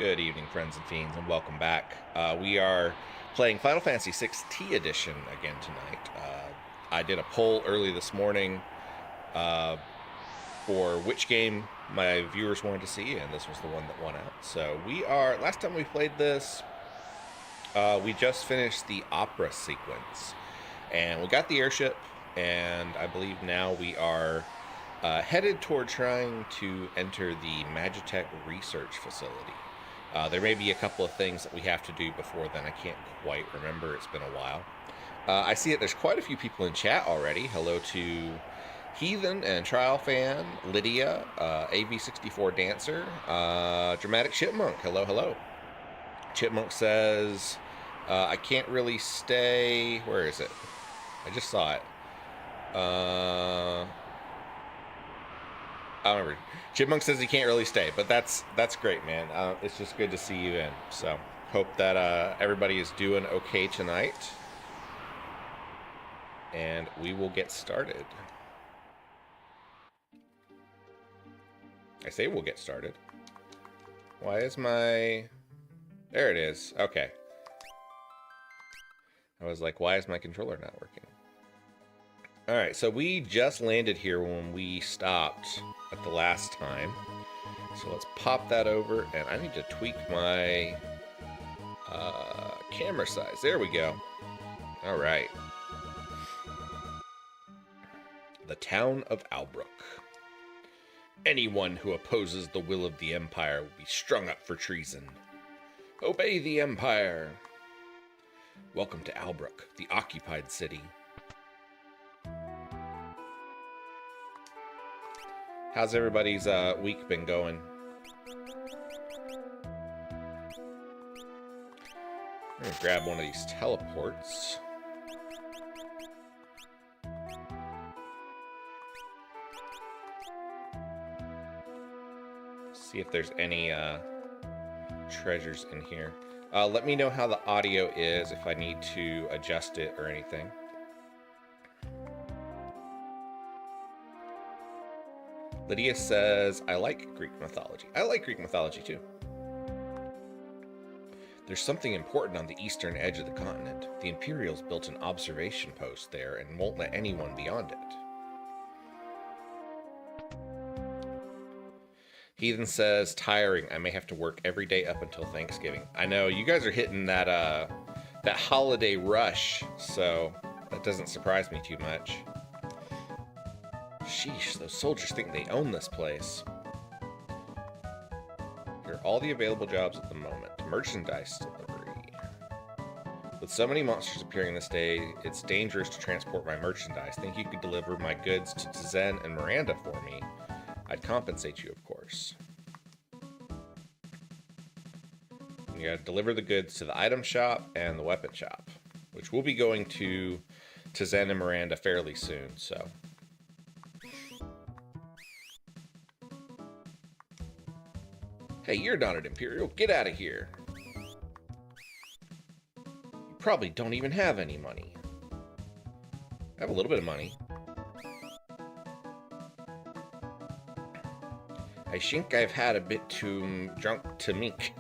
Good evening, friends and fiends, and welcome back. We are playing Final Fantasy VI T Edition again tonight. I did a poll early this morning for which game my viewers wanted to see, and this was the one that won out. So last time we played this, we just finished the opera sequence, and we got the airship, and I believe now we are headed toward trying to enter the Magitech Research Facility. There may be a couple of things that we have to do before then. I can't quite remember. It's been a while. I see that there's quite a few people in chat already. Hello to Heathen and Trial Fan, Lydia, AV64 Dancer, Dramatic Chipmunk. Hello, hello. Chipmunk says, I can't really stay. Where is it? I just saw it. I don't remember. Chipmunk says he can't really stay, but that's great, man. It's just good to see you in. So hope that everybody is doing okay tonight, and we will get started. I say we'll get started. Why is my... There it is. Okay. I was like, why is my controller not working? Alright, so we just landed here when we stopped at the last time. So let's pop that over, and I need to tweak my camera size. There we go. Alright. The town of Albrook. Anyone who opposes the will of the Empire will be strung up for treason. Obey the Empire! Welcome to Albrook, the occupied city. How's everybody's week been going? I'm gonna grab one of these teleports. See if there's any treasures in here. Let me know how the audio is, if I need to adjust it or anything. Lydia says, I like Greek mythology. I like Greek mythology too. There's something important on the eastern edge of the continent. The Imperials built an observation post there and won't let anyone beyond it. Heathen says, tiring. I may have to work every day up until Thanksgiving. I know, you guys are hitting that that holiday rush, so that doesn't surprise me too much. Sheesh, those soldiers think they own this place. Here are all the available jobs at the moment. Merchandise delivery. With so many monsters appearing this day, it's dangerous to transport my merchandise. Think you could deliver my goods to Zen and Miranda for me? I'd compensate you, of course. You gotta deliver the goods to the item shop and the weapon shop, which we'll be going to Zen and Miranda fairly soon, so... Hey, you're not an Imperial. Get out of here. You probably don't even have any money. I have a little bit of money. I think I've had a bit too drunk to mink.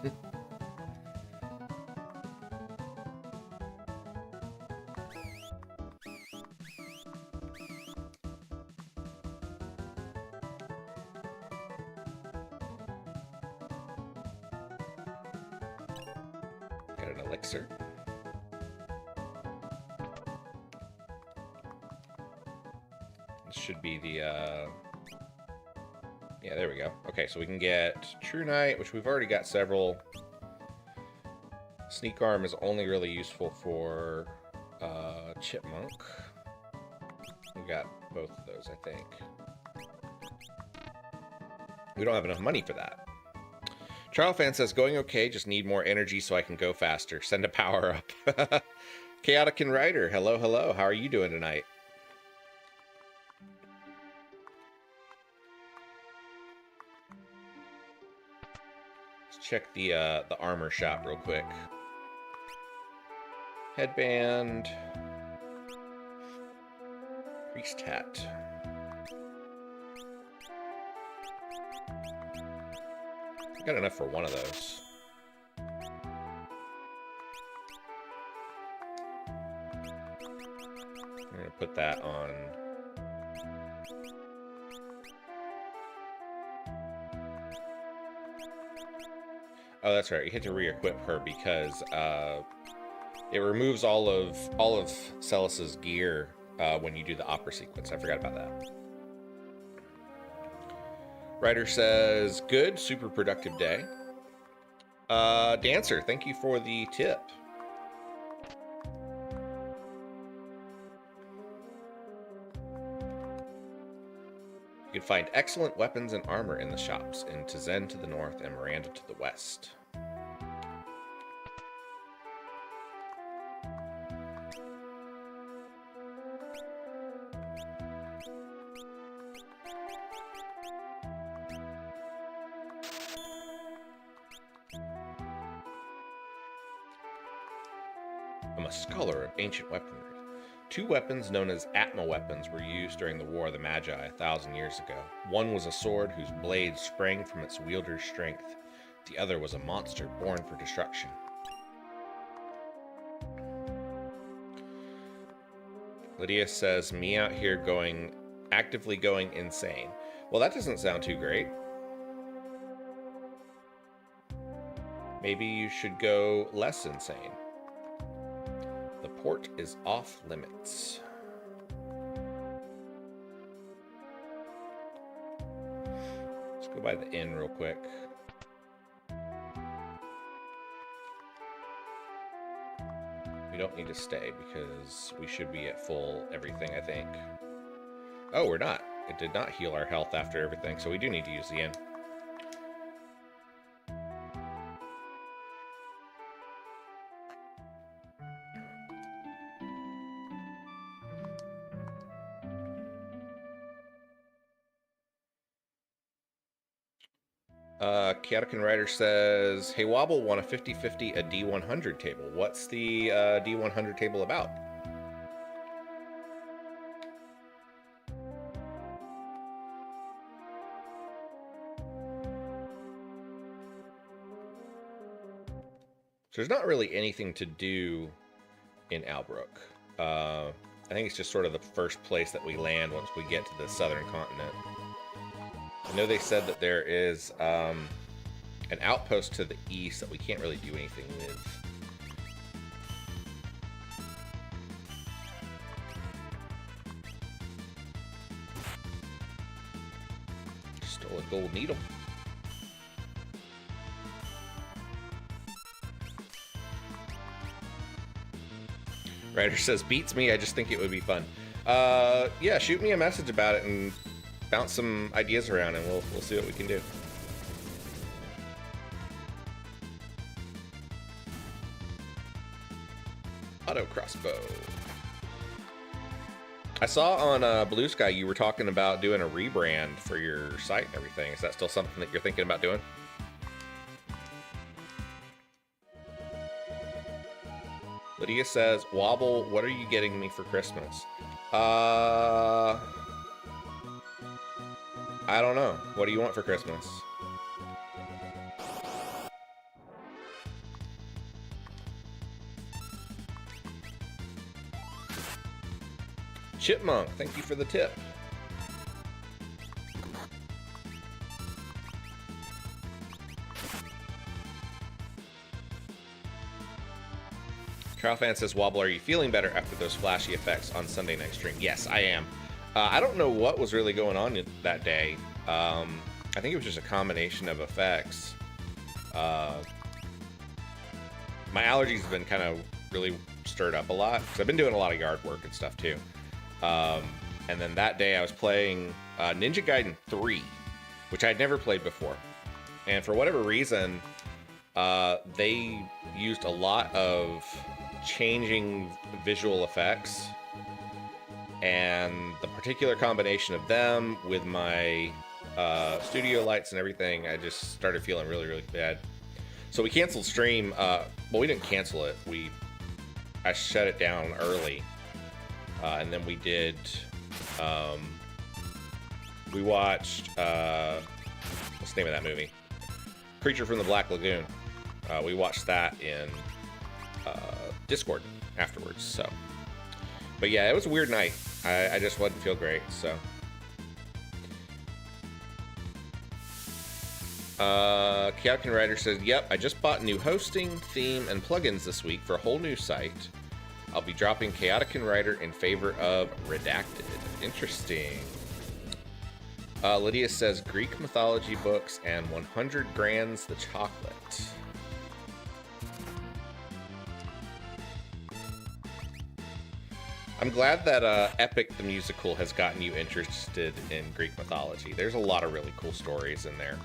Elixir. This should be the, yeah, there we go. Okay, so we can get True Knight, which we've already got several. Sneak Arm is only really useful for, Chipmunk. We got both of those, I think. We don't have enough money for that. Trial Fan says, going okay, just need more energy so I can go faster. Send a power up. Chaotic and Rider, hello, hello. How are you doing tonight? Let's check the armor shop real quick. Headband. Priest hat. I got enough for one of those. put that on. Oh, that's right. You hit to re-equip her because it removes all of Celis's gear when you do the opera sequence. I forgot about that. Ryder says, good, super productive day. Dancer, thank you for the tip. You can find excellent weapons and armor in the shops in Tizen to the north and Miranda to the west. I'm a scholar of ancient weaponry. 2 weapons known as Atma weapons were used during the War of the Magi 1,000 years ago. One was a sword whose blade sprang from its wielder's strength. The other was a monster born for destruction. Lydia says, me out here actively going insane. Well, that doesn't sound too great. Maybe you should go less insane. The port is off limits. Let's go by the inn real quick. We don't need to stay because we should be at full everything, I think. Oh, we're not. It did not heal our health after everything, so we do need to use the inn. Chaotic Rider says, hey Wobble, want a 50-50 a D100 table. What's the D100 table about? So there's not really anything to do in Albrook. I think it's just sort of the first place that we land once we get to the southern continent. I know they said that there is an outpost to the east that we can't really do anything with. Stole a gold needle. Ryder says, beats me, I just think it would be fun. Yeah, shoot me a message about it and bounce some ideas around and we'll see what we can do. Auto crossbow. I saw on Blue Sky you were talking about doing a rebrand for your site and everything. Is that still something that you're thinking about doing? Lydia says, Wobble, what are you getting me for Christmas? I don't know. What do you want for Christmas? Chipmunk, thank you for the tip. Trial Fan says, Wobble, are you feeling better after those flashy effects on Sunday night stream? Yes, I am. I don't know what was really going on that day. I think it was just a combination of effects. My allergies have been kind of really stirred up a lot because I've been doing a lot of yard work and stuff too. And then that day I was playing Ninja Gaiden 3, which I'd never played before. And for whatever reason, they used a lot of changing visual effects. And the particular combination of them with my studio lights and everything, I just started feeling really, really bad. So we canceled stream. Well, we didn't cancel it. I shut it down early. And then we did, we watched, what's the name of that movie? Creature from the Black Lagoon. We watched that in Discord afterwards, so. But yeah, it was a weird night. I just wouldn't feel great, so. Chaotic Writer says, yep, I just bought new hosting, theme, and plugins this week for a whole new site. I'll be dropping Chaotic Writer in favor of Redacted. Interesting. Lydia says, Greek mythology books and 100 Grands the chocolate. I'm glad that Epic the Musical has gotten you interested in Greek mythology. There's a lot of really cool stories in there.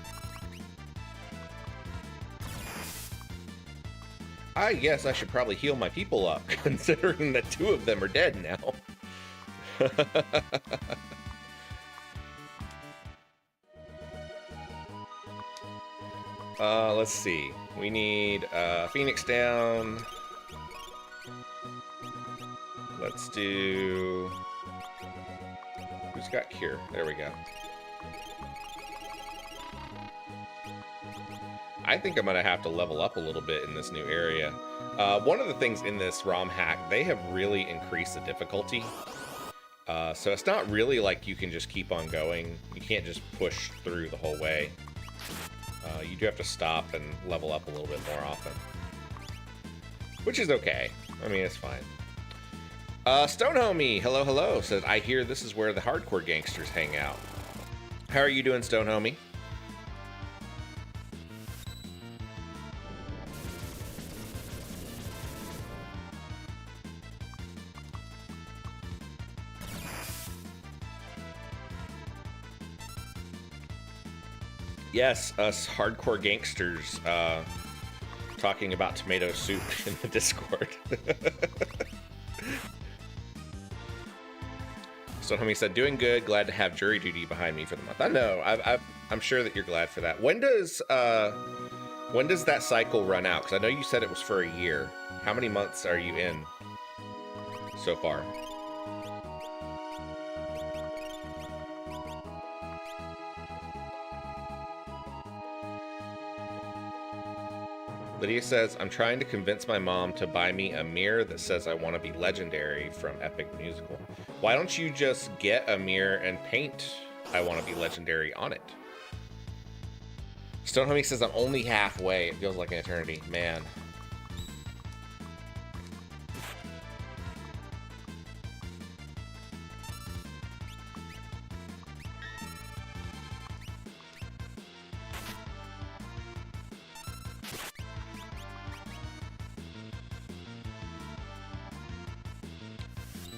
I guess I should probably heal my people up, considering that 2 of them are dead now. Let's see. We need Phoenix down. Let's do... Who's got Cure? There we go. I think I'm going to have to level up a little bit in this new area. One of the things in this ROM hack, they have really increased the difficulty. So it's not really like you can just keep on going. You can't just push through the whole way. You do have to stop and level up a little bit more often. Which is okay. I mean, it's fine. Stone Homie, hello, hello, says, I hear this is where the hardcore gangsters hang out. How are you doing, Stone Homie? Yes, us hardcore gangsters talking about tomato soup in the Discord. So homie said, doing good, glad to have jury duty behind me for the month. I know, I'm sure that you're glad for that. When does that cycle run out? Because I know you said it was for a year. How many months are you in so far? Lydia says, I'm trying to convince my mom to buy me a mirror that says I want to be legendary from Epic Musical. Why don't you just get a mirror and paint I want to be legendary on it? Stone Homie says, I'm only halfway. It feels like an eternity. Man.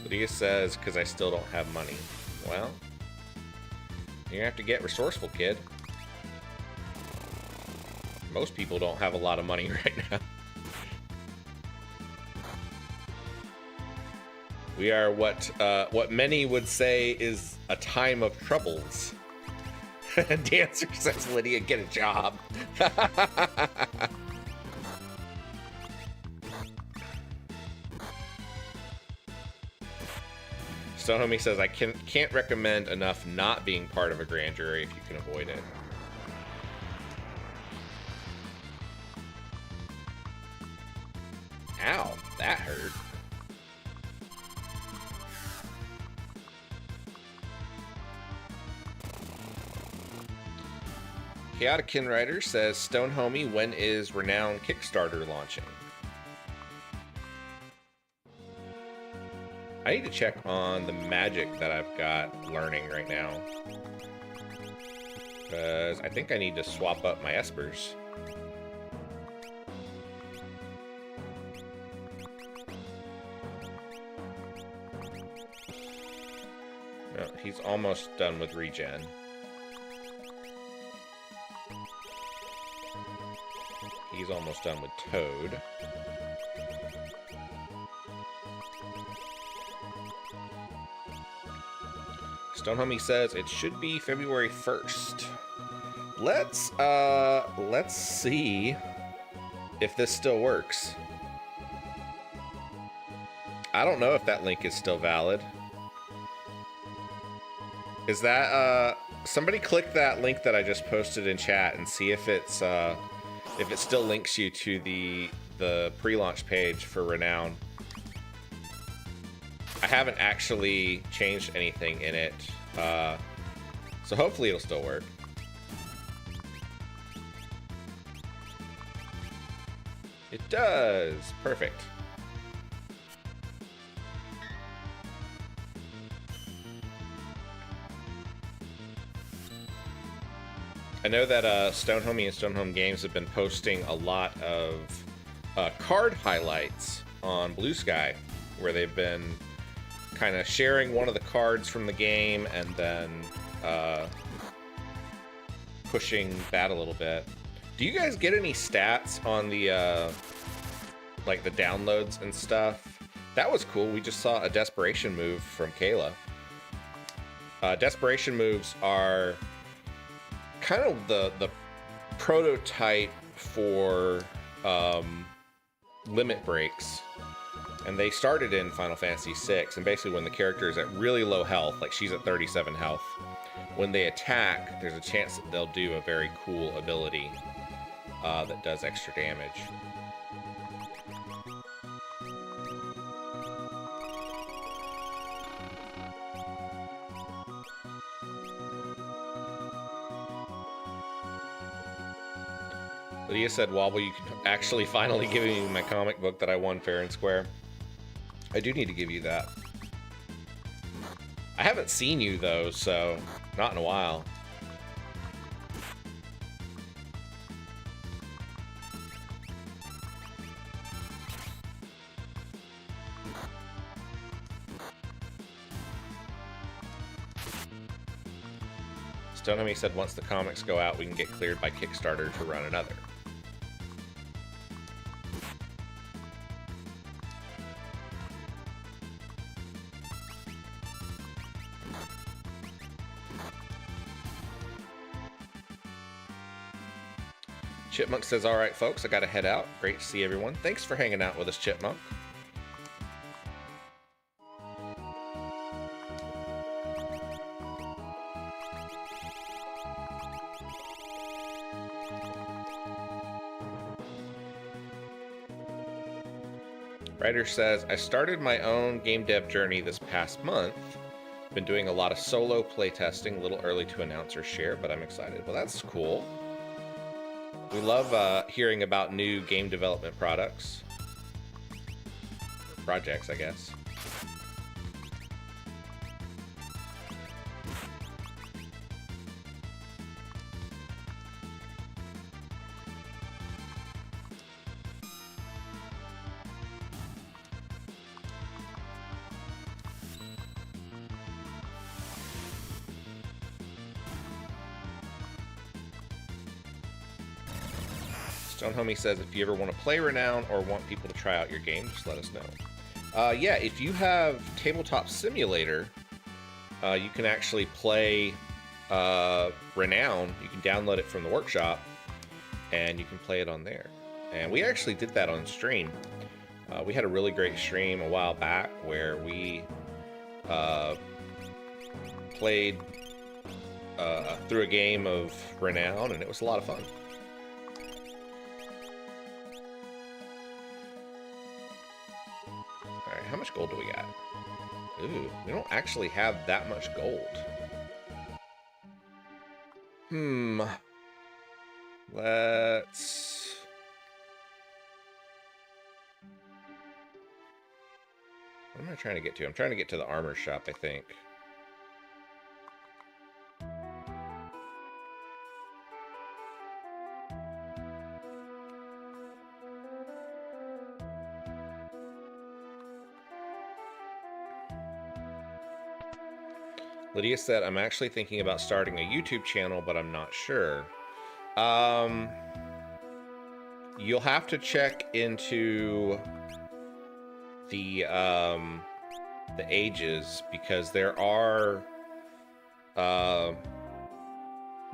Lydia says, because I still don't have money. Well, you're gonna have to get resourceful, kid. Most people don't have a lot of money right now. We are what many would say is a time of troubles. Dancer says, Lydia, get a job. Stone Homie says, I can't recommend enough not being part of a grand jury if you can avoid it. Ow, that hurt. Chaotic Writer says, Stone Homie, when is Renown Kickstarter launching? I need to check on the magic that I've got learning right now. Because I think I need to swap up my espers. No, he's almost done with regen. He's almost done with Toad. Stone Homie says it should be February 1st. Let's see if this still works. I don't know if that link is still valid. Is that somebody click that link that I just posted in chat and see if it's if it still links you to the pre-launch page for Renown. I haven't actually changed anything in it, so hopefully it'll still work. It does. Perfect. I know that Stonehomie and Stonehome Games have been posting a lot of card highlights on Blue Sky, where they've been kind of sharing one of the cards from the game and then pushing that a little bit. Do you guys get any stats on the like the downloads and stuff? That was cool. We just saw a desperation move from Kayla. Desperation moves are kind of the prototype for limit breaks, and they started in Final Fantasy VI, and basically when the character is at really low health, like she's at 37 health, when they attack, there's a chance that they'll do a very cool ability that does extra damage. Lydia said, Wobble, you can actually finally give me my comic book that I won fair and square. I do need to give you that. I haven't seen you, though, so not in a while. Stonehomie said once the comics go out, we can get cleared by Kickstarter to run another. Chipmunk says, all right, folks, I got to head out. Great to see everyone. Thanks for hanging out with us, Chipmunk. Writer says, I started my own game dev journey this past month. Been doing a lot of solo playtesting, a little early to announce or share, but I'm excited. Well, that's cool. We love hearing about new game development projects, I guess. Stonehomie says, if you ever want to play Renown or want people to try out your game, just let us know. Yeah, if you have Tabletop Simulator, you can actually play Renown. You can download it from the workshop, and you can play it on there. And we actually did that on stream. We had a really great stream a while back where we played through a game of Renown, and it was a lot of fun. How much gold do we got? Ooh, we don't actually have that much gold. Let's... What am I trying to get to? I'm trying to get to the armor shop, I think. Lydia said, I'm actually thinking about starting a YouTube channel, but I'm not sure. You'll have to check into the ages, because there are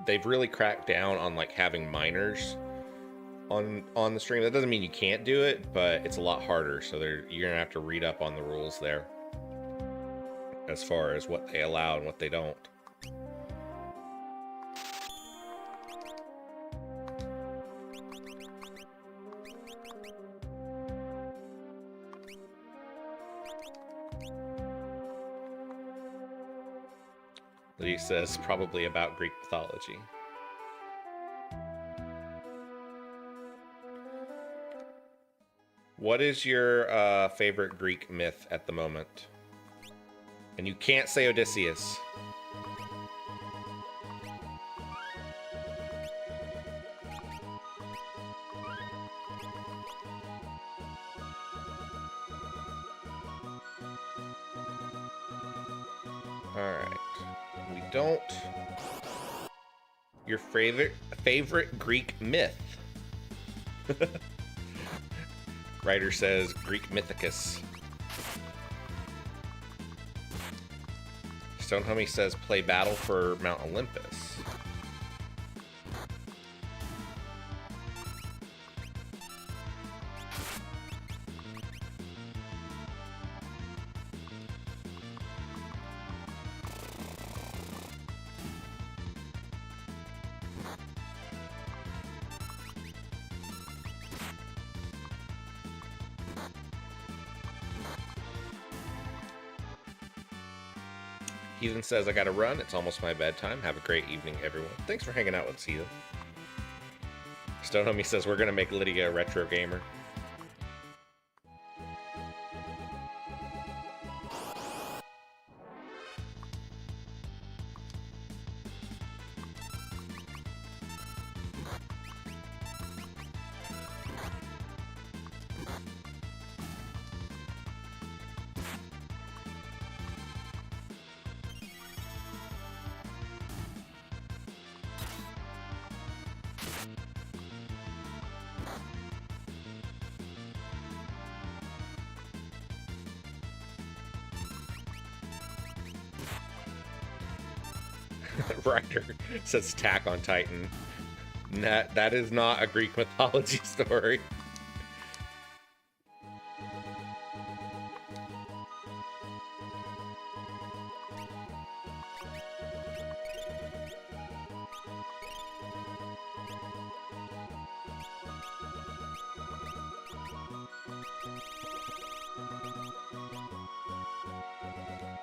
they've really cracked down on like having minors on the stream. That doesn't mean you can't do it, but it's a lot harder, so you're gonna have to read up on the rules there as far as what they allow and what they don't. Lydia says probably about Greek mythology. What is your favorite Greek myth at the moment? And you can't say Odysseus. Alright. We don't... Your favorite Greek myth? Writer says Greek Mythicus. Stone Homie says play Battle for Mount Olympus. Heathen says, I gotta run. It's almost my bedtime. Have a great evening, everyone. Thanks for hanging out with us, Heathen. Stone Homie says, we're gonna make Lydia a retro gamer. Writer says Attack on Titan. That is not a Greek mythology story.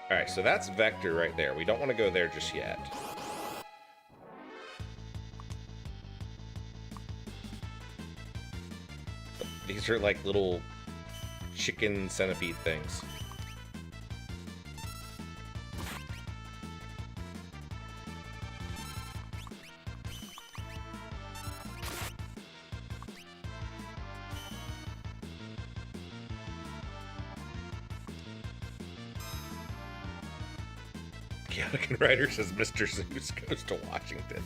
Alright, so that's Vector right there. We don't want to go there just yet. These are like little chicken centipede things. Chaotic Writer says Mr. Zeus goes to Washington.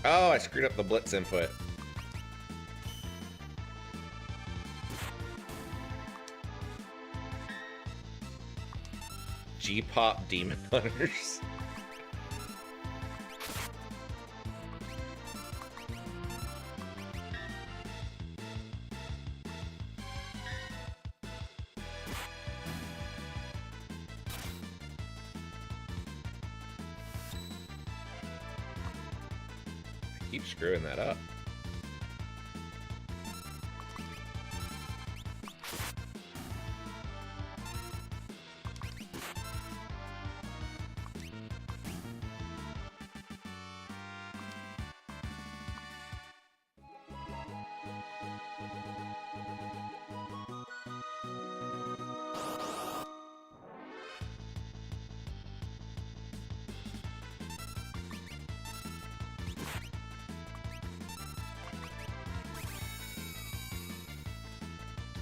Oh, I screwed up the Blitz input. G-pop Demon Hunters. I keep screwing that up.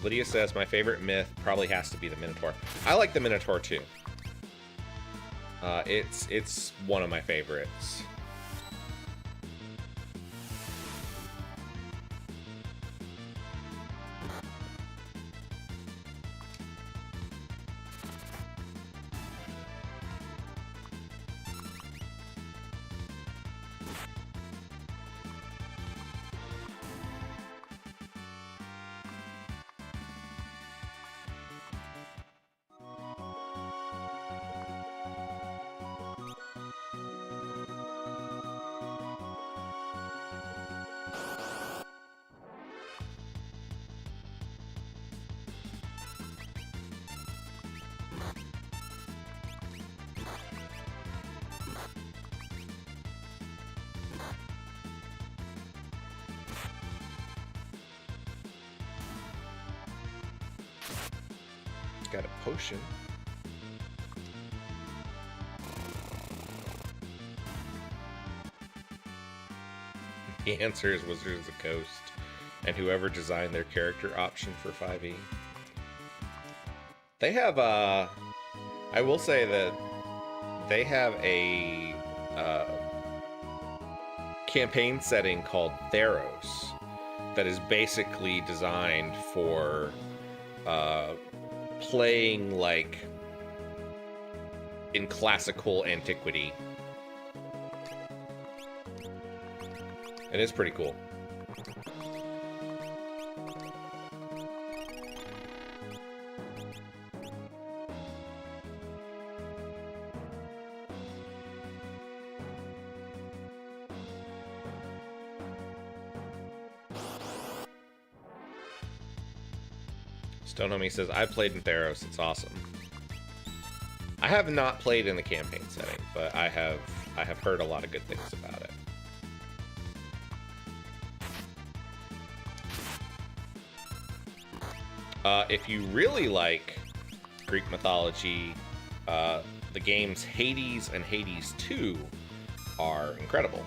Lydia says, my favorite myth probably has to be the Minotaur. I like the Minotaur too. It's one of my favorites. got a potion. The answer is Wizards of the Coast and whoever designed their character option for 5e. They have I will say that they have a campaign setting called Theros that is basically designed for playing like in classical antiquity. It is pretty cool. Stonehomie says, I played in Theros, it's awesome. I have not played in the campaign setting, but I have heard a lot of good things about it. If you really like Greek mythology, the games Hades and Hades 2 are incredible.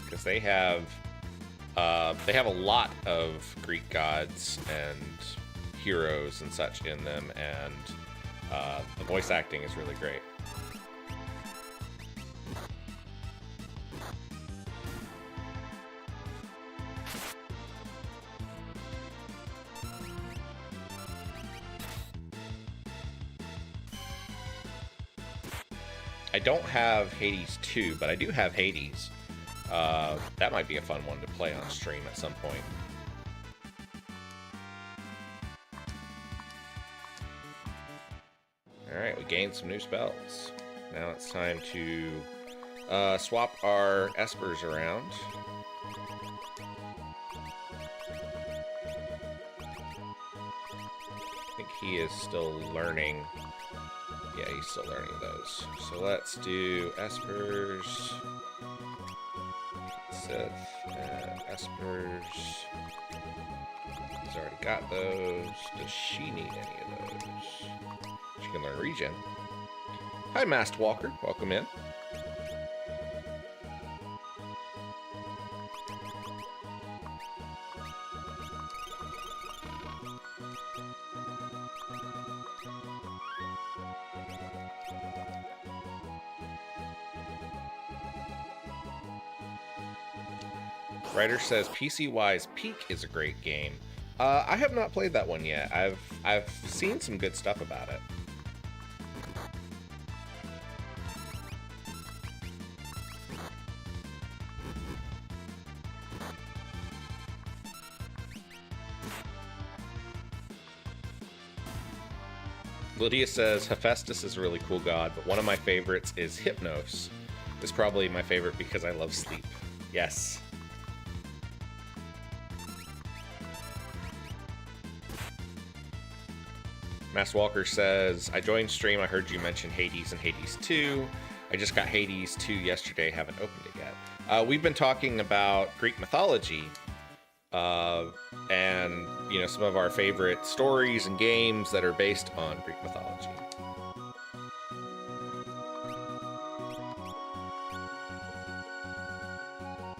Because they have a lot of Greek gods and heroes and such in them, and the voice acting is really great. I don't have Hades 2, but I do have Hades. That might be a fun one to play on stream at some point. Alright, we gained some new spells. Now it's time to swap our espers around. I think he is still learning. Yeah, he's still learning those. So let's do espers. Sith, espers. He's already got those. Does she need any of those? She can learn regen. Hi, Masked Walker. Welcome in. Writer says PC-wise, Peak is a great game. I have not played that one yet. I've seen some good stuff about it. Lydia says Hephaestus is a really cool god, but one of my favorites is Hypnos. It's probably my favorite because I love sleep. Yes. Mass Walker says, I joined stream, I heard you mention Hades and Hades 2. I just got Hades 2 yesterday, haven't opened it yet. We've been talking about Greek mythology, and, you know, some of our favorite stories and games that are based on Greek mythology.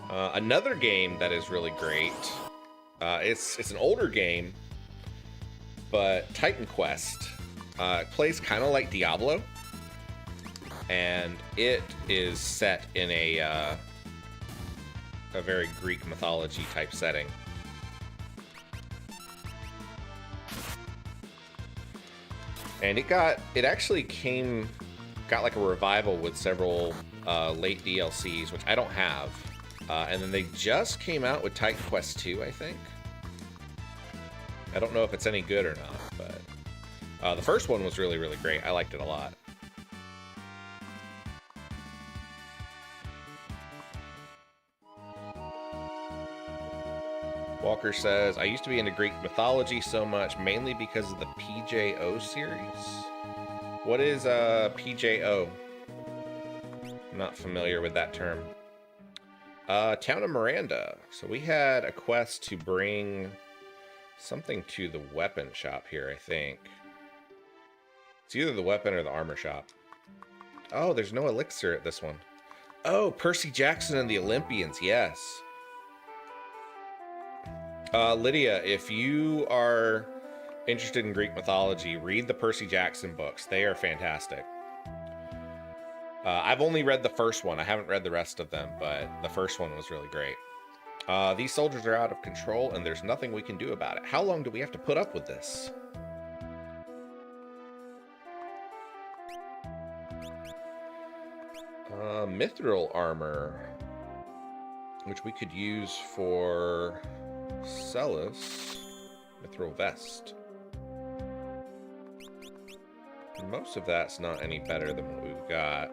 Another game that is really great, it's an older game, but Titan Quest plays kind of like Diablo, and it is set in a very Greek mythology type setting. And it actually got like a revival with several late DLCs, which I don't have, and then they just came out with Titan Quest 2, I think. I don't know if it's any good or not, but the first one was really, really great. I liked it a lot. Walker says, I used to be into Greek mythology so much, mainly because of the PJO series. What is PJO? I'm not familiar with that term. Town of Miranda. So we had a quest to bring something to the weapon shop here, I think. It's either the weapon or the armor shop. Oh, there's no elixir at this one. Oh, Percy Jackson and the Olympians, yes. Lydia, if you are interested in Greek mythology, read the Percy Jackson books. They are fantastic. I've only read the first one. I haven't read the rest of them, but the first one was really great. These soldiers are out of control, and there's nothing we can do about it. How long do we have to put up with this? Mithril armor, which we could use for Celis. Mithril vest. Most of that's not any better than what we've got.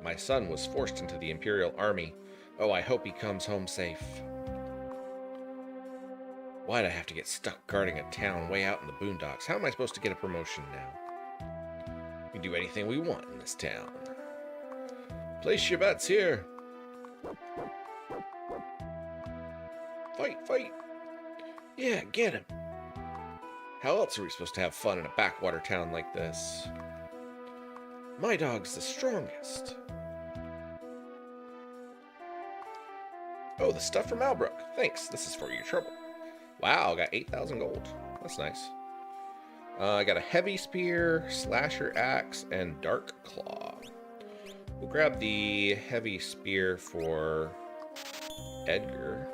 My son was forced into the Imperial Army. Oh, I hope he comes home safe. Why'd I have to get stuck guarding a town way out in the boondocks? How am I supposed to get a promotion now? We can do anything we want in this town. Place your bets here. Fight, fight. Yeah, get him. How else are we supposed to have fun in a backwater town like this? My dog's the strongest. Oh, the stuff from Albrook. Thanks, this is for your trouble. Wow, I got 8,000 gold. That's nice. I got a heavy spear, slasher axe, and dark claw. We'll grab the heavy spear for Edgar.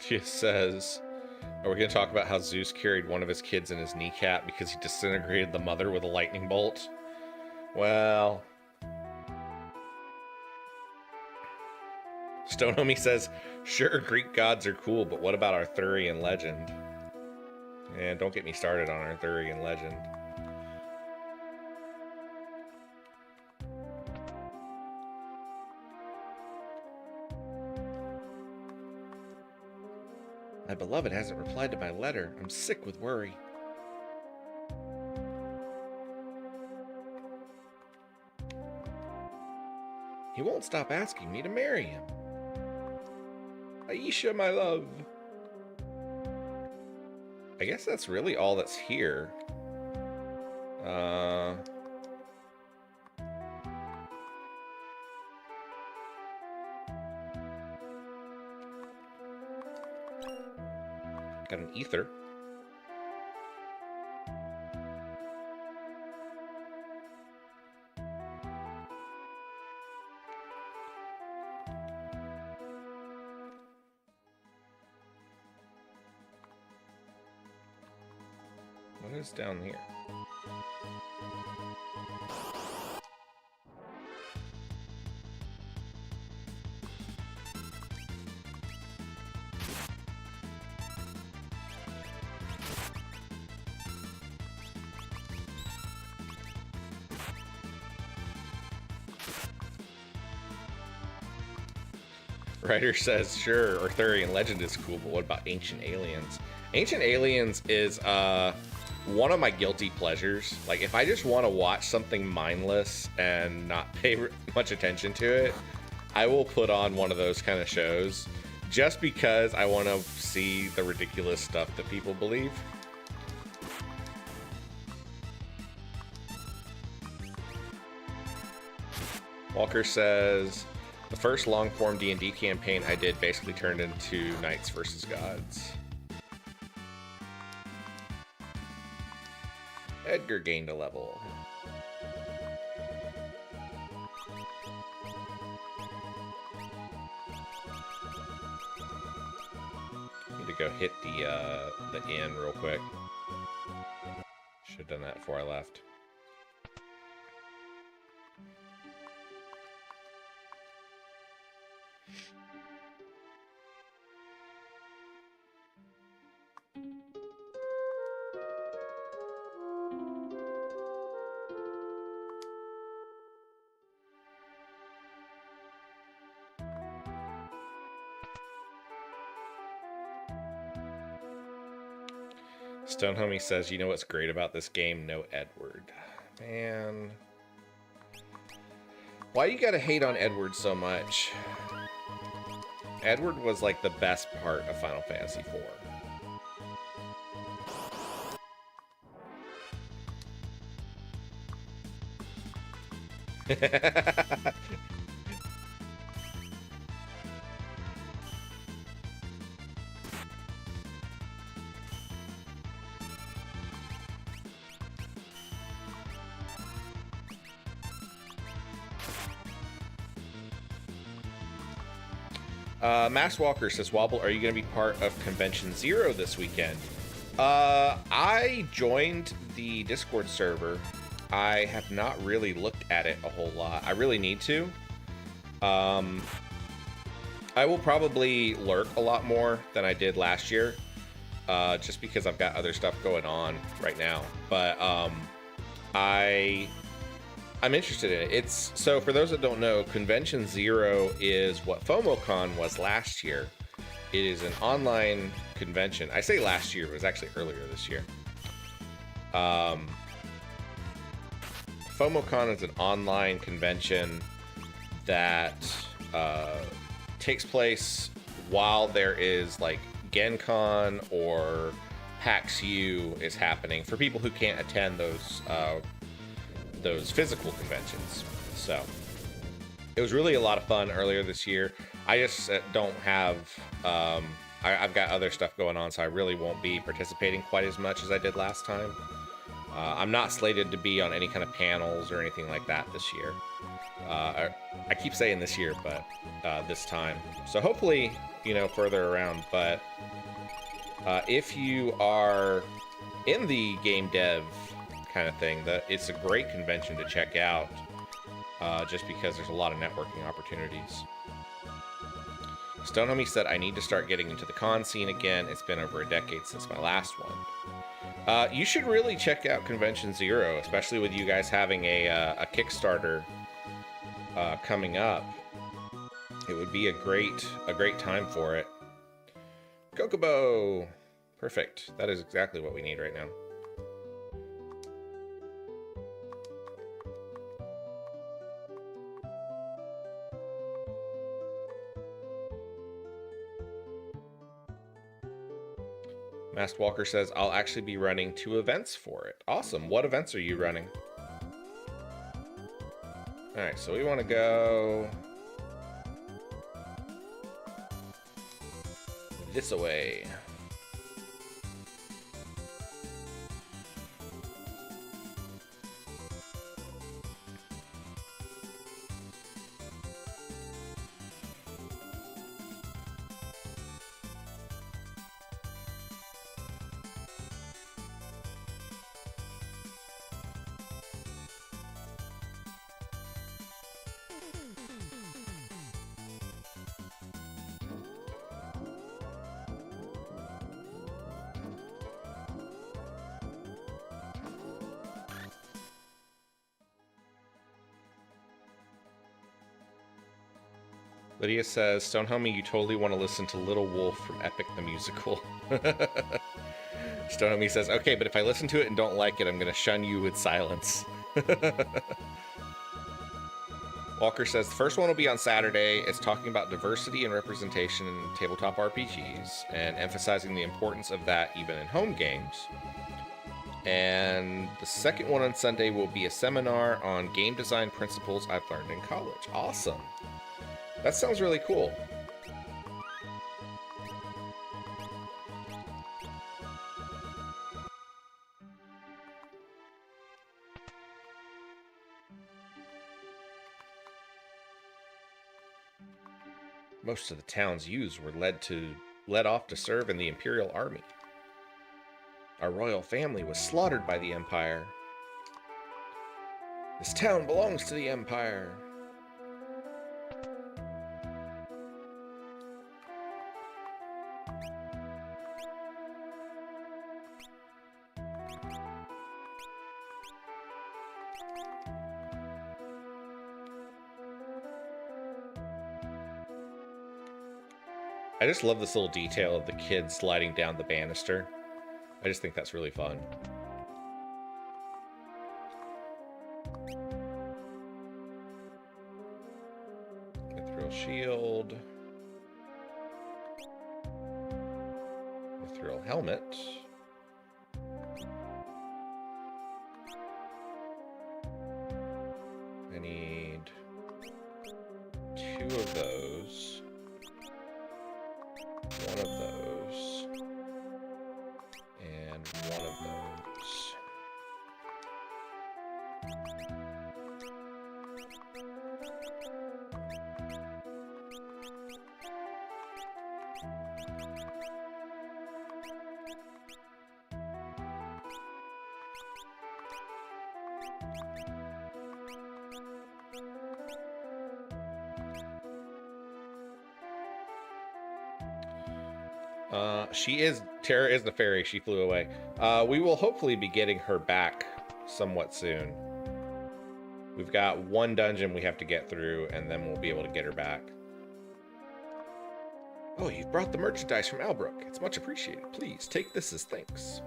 She says, are we going to talk about how Zeus carried one of his kids in his kneecap because he disintegrated the mother with a lightning bolt? Well, Stonehomie says, sure, Greek gods are cool, but what about Arthurian legend? And don't get me started on Arthurian legend. My beloved hasn't replied to my letter. I'm sick with worry. He won't stop asking me to marry him. Aisha, my love. I guess that's really all that's here. Got an ether. What is down here? Writer says, sure, Arthurian legend is cool, but what about Ancient Aliens? Ancient Aliens is one of my guilty pleasures. Like, if I just want to watch something mindless and not pay much attention to it, I will put on one of those kind of shows just because I want to see the ridiculous stuff that people believe. Walker says, the first long-form D&D campaign I did basically turned into Knights versus Gods. Edgar gained a level. Need to go hit the inn real quick. Should have done that before I left. Stonehomie says, you know what's great about this game? No Edward. Man. Why you gotta hate on Edward so much? Edward was like the best part of Final Fantasy IV. Mass Walker says, Wobble, are you going to be part of Convention Zero this weekend? I joined the Discord server. I have not really looked at it a whole lot. I really need to. I will probably lurk a lot more than I did last year, just because I've got other stuff going on right now. But I'm interested in it. So for those that don't know, Convention Zero is what FOMOCon was last year. It is an online convention. I say last year, it was actually earlier this year. FOMOCon is an online convention that takes place while there is like GenCon or PAX U is happening for people who can't attend those physical conventions. So it was really a lot of fun earlier this year. I just don't have I've got other stuff going on, so I really won't be participating quite as much as I did last time. I'm not slated to be on any kind of panels or anything like that this year. I keep saying this year, but this time. So hopefully, further around. But if you are in the game dev kind of thing, it's a great convention to check out, just because there's a lot of networking opportunities. Stonehomie said, I need to start getting into the con scene again. It's been over a decade since my last one. You should really check out Convention Zero, especially with you guys having a Kickstarter coming up. It would be a great time for it. Kokobo! Perfect. That is exactly what we need right now. Masked Walker says, I'll actually be running 2 events for it. Awesome. What events are you running? Alright, so we want to go this way. Lydia says, Stonehomie, you totally want to listen to Little Wolf from Epic the Musical. Stonehomie says, okay, but if I listen to it and don't like it, I'm going to shun you with silence. Walker says, the first one will be on Saturday. It's talking about diversity and representation in tabletop RPGs and emphasizing the importance of that even in home games. And the second one on Sunday will be a seminar on game design principles I've learned in college. Awesome. That sounds really cool. Most of the town's youths were led off to serve in the Imperial Army. Our royal family was slaughtered by the Empire. This town belongs to the Empire. I just love this little detail of the kid sliding down the banister. I just think that's really fun. Mithril shield. Mithril helmet. I need 2 of those. 1 of those. And 1 of those. Tara is the fairy. She flew away. We will hopefully be getting her back somewhat soon. We've got 1 dungeon we have to get through, and then we'll be able to get her back. Oh, you've brought the merchandise from Albrook. It's much appreciated. Please, take this as thanks.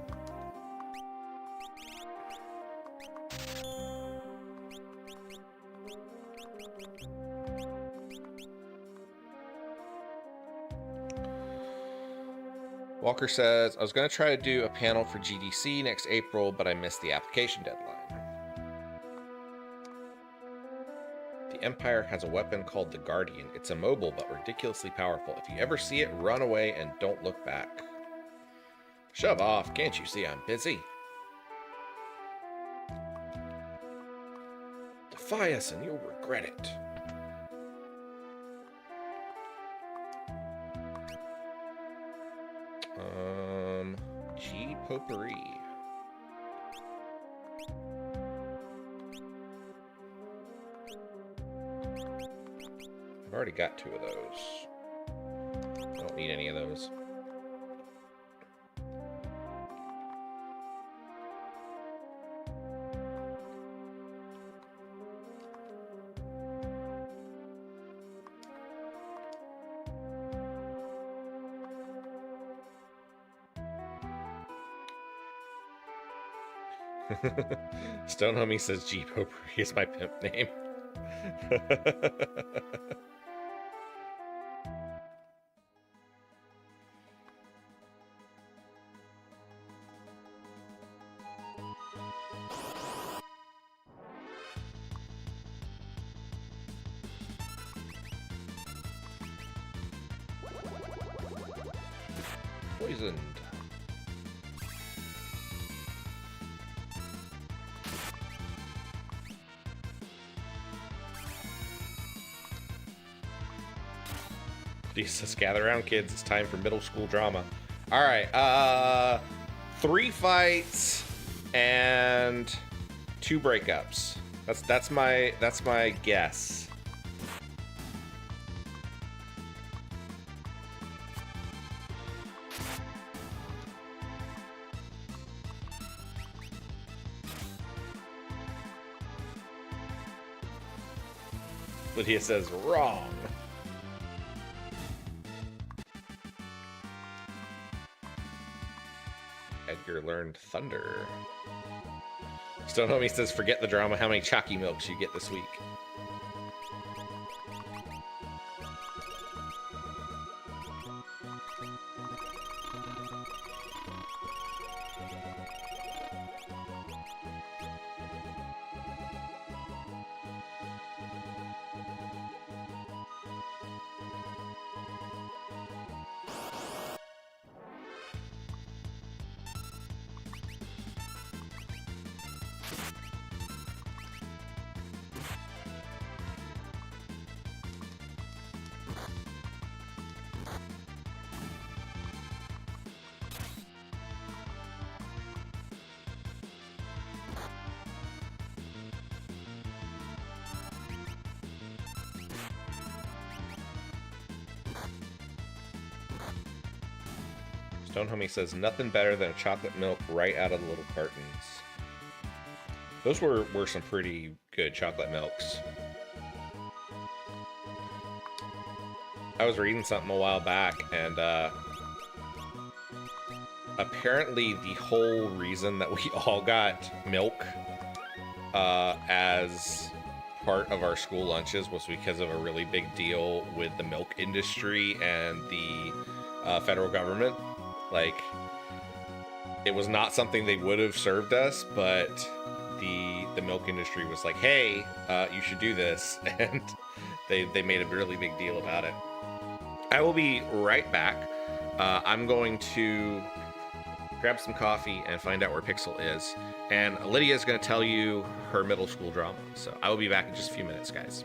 Walker says, I was going to try to do a panel for GDC next April, but I missed the application deadline. The Empire has a weapon called the Guardian. It's immobile, but ridiculously powerful. If you ever see it, run away and don't look back. Shove off. Can't you see I'm busy? Defy us and you'll regret it. G Potpourri. I've already got 2 of those. I don't need any of those. Stone Homie says G Potpourri is my pimp name. Poisoned. He says, gather around, kids. It's time for middle school drama. All right. 3 fights and 2 breakups. That's my guess. Lydia says, wrong. Edgar learned thunder. Stone Homie says, forget the drama. How many chalky milks you get this week? Stone Homie says, nothing better than a chocolate milk right out of the little cartons. Those were some pretty good chocolate milks. I was reading something a while back, and apparently the whole reason that we all got milk as part of our school lunches was because of a really big deal with the milk industry and the federal government. Like, it was not something they would have served us, but the milk industry was like, hey, you should do this, and they made a really big deal about it. I will be right back. I'm going to grab some coffee and find out where Pixel is, and Lydia is going to tell you her middle school drama. So I will be back in just a few minutes, guys.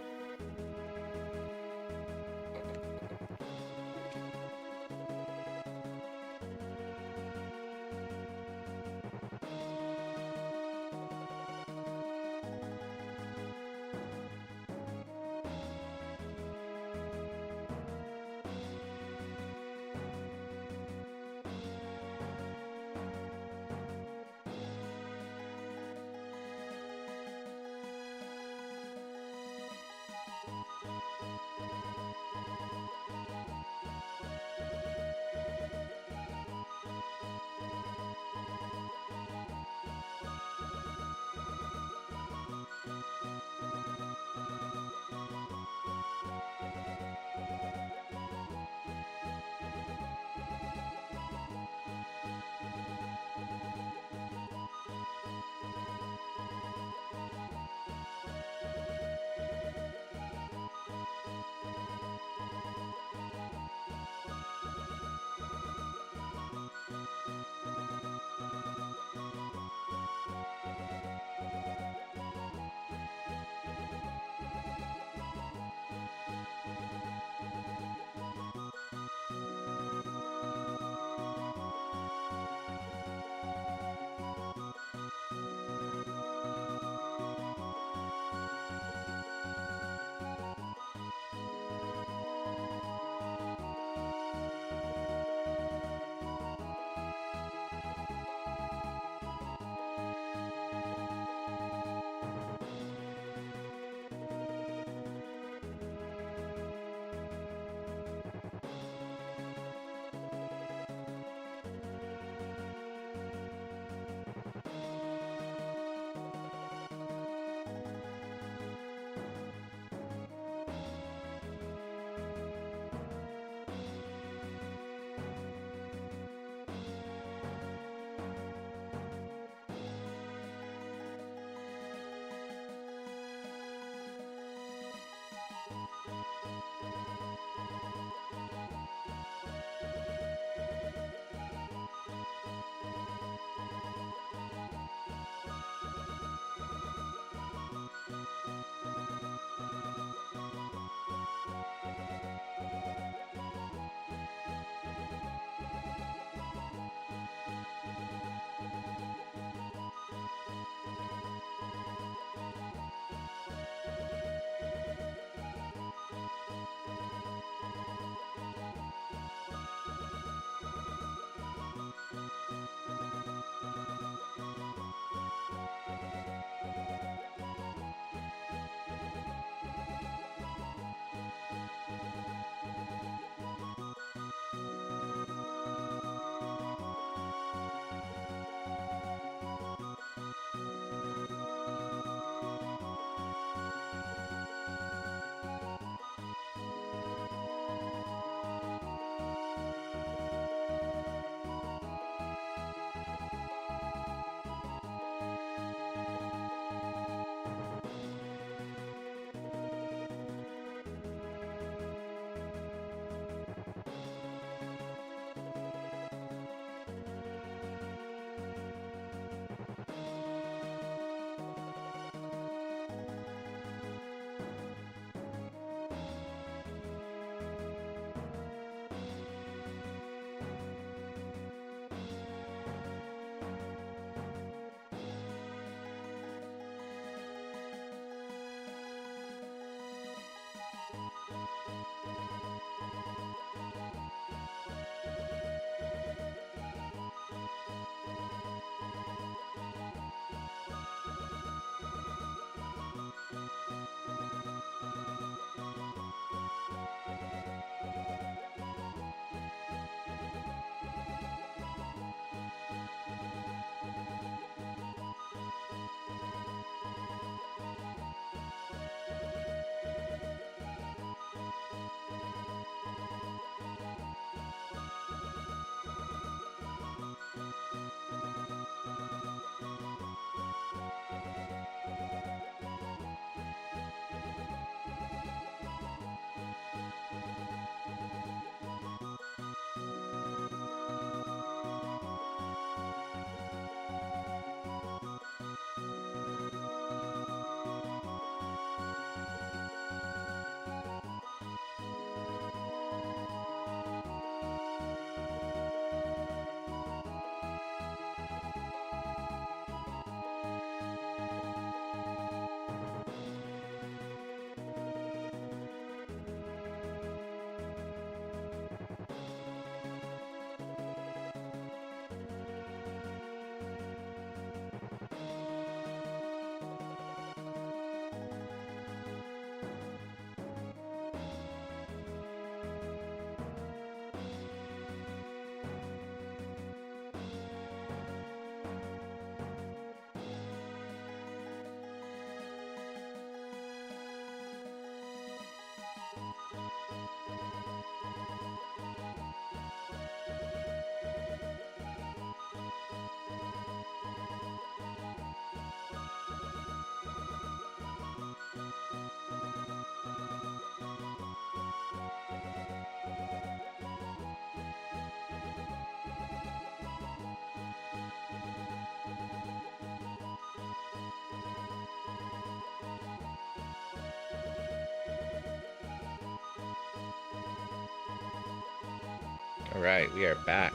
All right, we are back.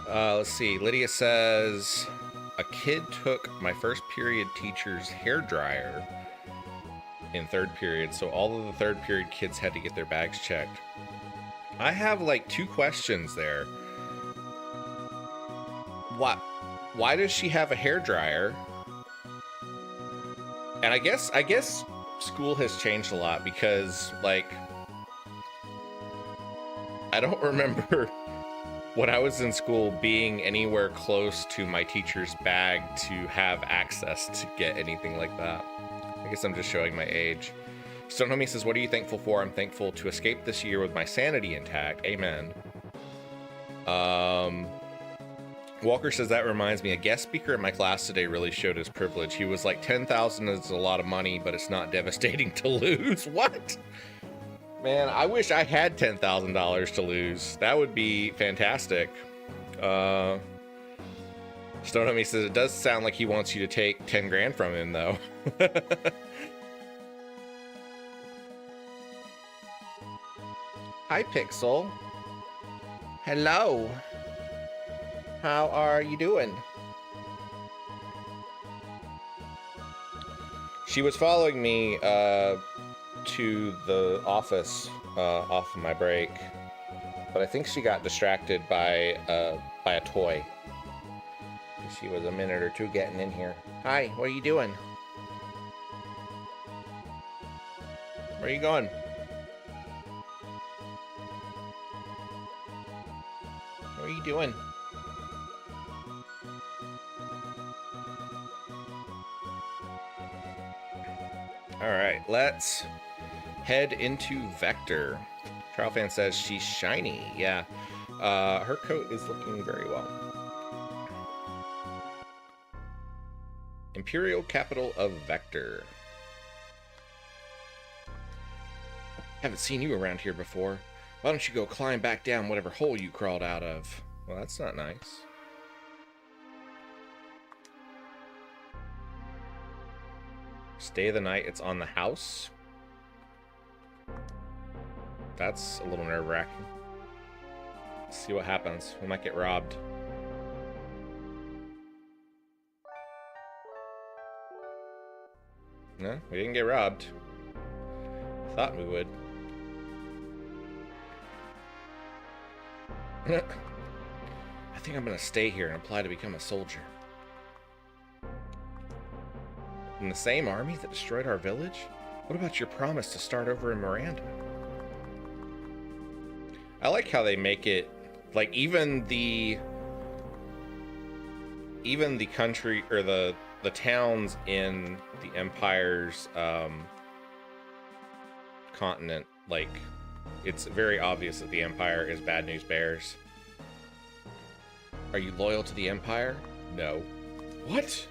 Let's see. Lydia says, a kid took my first period teacher's hair dryer in third period, so all of the third period kids had to get their bags checked. I have like 2 questions there. Why does she have a hair dryer? And I guess school has changed a lot, because like I don't remember when I was in school being anywhere close to my teacher's bag to have access to get anything like that. I guess I'm just showing my age. Stonehomie says, what are you thankful for? I'm thankful to escape this year with my sanity intact. Amen. Walker says, that reminds me, a guest speaker in my class today really showed his privilege. He was like, 10,000 is a lot of money, but it's not devastating to lose. What? Man, I wish I had $10,000 to lose. That would be fantastic. Stonehomie says, it does sound like he wants you to take 10 grand from him, though. Hi, Pixel. Hello. How are you doing? She was following me to the office off of my break, but I think she got distracted by a toy. She was a minute or 2 getting in here. Hi, what are you doing? Where are you going? What are you doing? All right, let's head into Vector. Trial Fan says she's shiny. Yeah, her coat is looking very well. Imperial capital of Vector. Haven't seen you around here before. Why don't you go climb back down whatever hole you crawled out of? Well, that's not nice. Stay the night. It's on the house. That's a little nerve-wracking. Let's see what happens. We might get robbed. No, we didn't get robbed. Thought we would. I think I'm gonna stay here and apply to become a soldier. In the same army that destroyed our village? What about your promise to start over in Miranda? I like how they make it like even the country or the towns in the Empire's continent, like it's very obvious that the Empire is Bad News Bears. Are you loyal to the Empire? No. What?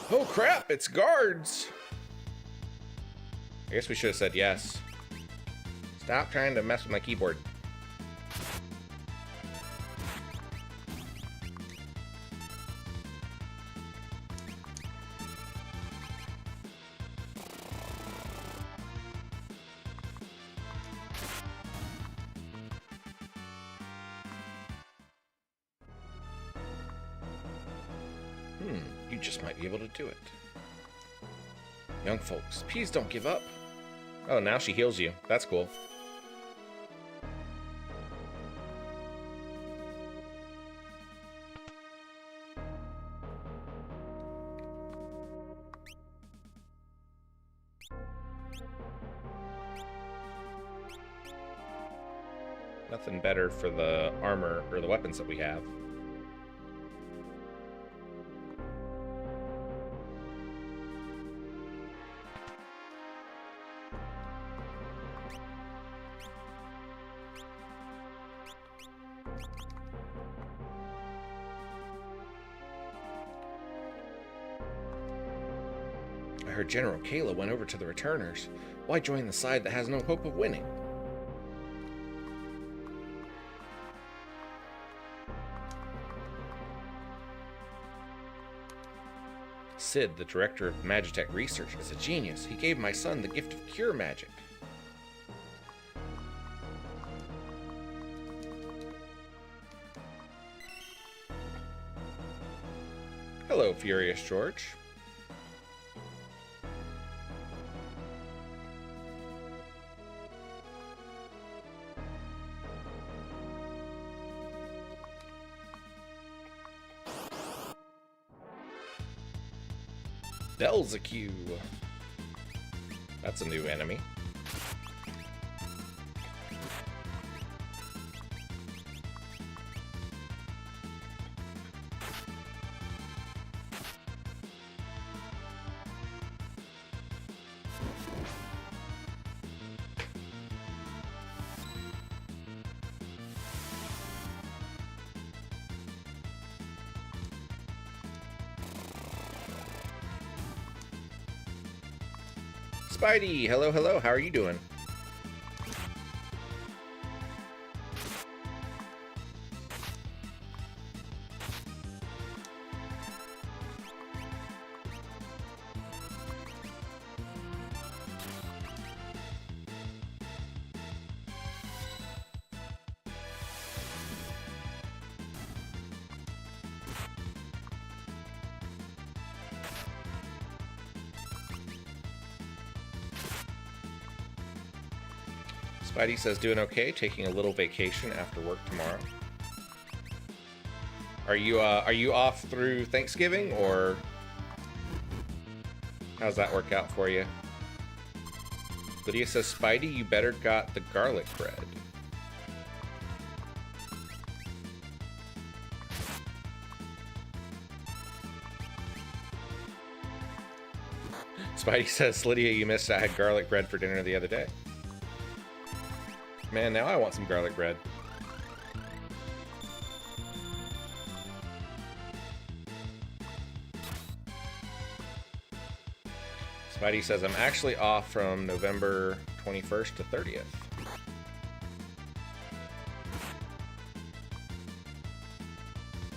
Oh crap, it's guards! I guess we should have said yes. Stop trying to mess with my keyboard. You just might be able to do it. Young folks, please don't give up. Oh, now she heals you. That's cool. Nothing better for the armor or the weapons that we have. I heard General Kayla went over to the returners. Why join the side that has no hope of winning? Sid, the director of Magitech Research, is a genius. He gave my son the gift of cure magic. Hello, Furious George. Delzacue. That's a new enemy. Spidey, hello, hello, how are you doing? Spidey says doing okay, taking a little vacation after work tomorrow. Are you off through Thanksgiving, or how's that work out for you? Lydia says, Spidey, you better got the garlic bread. Spidey says, Lydia, you missed I had garlic bread for dinner the other day. Man, now I want some garlic bread. Spidey says, I'm actually off from November 21st to 30th.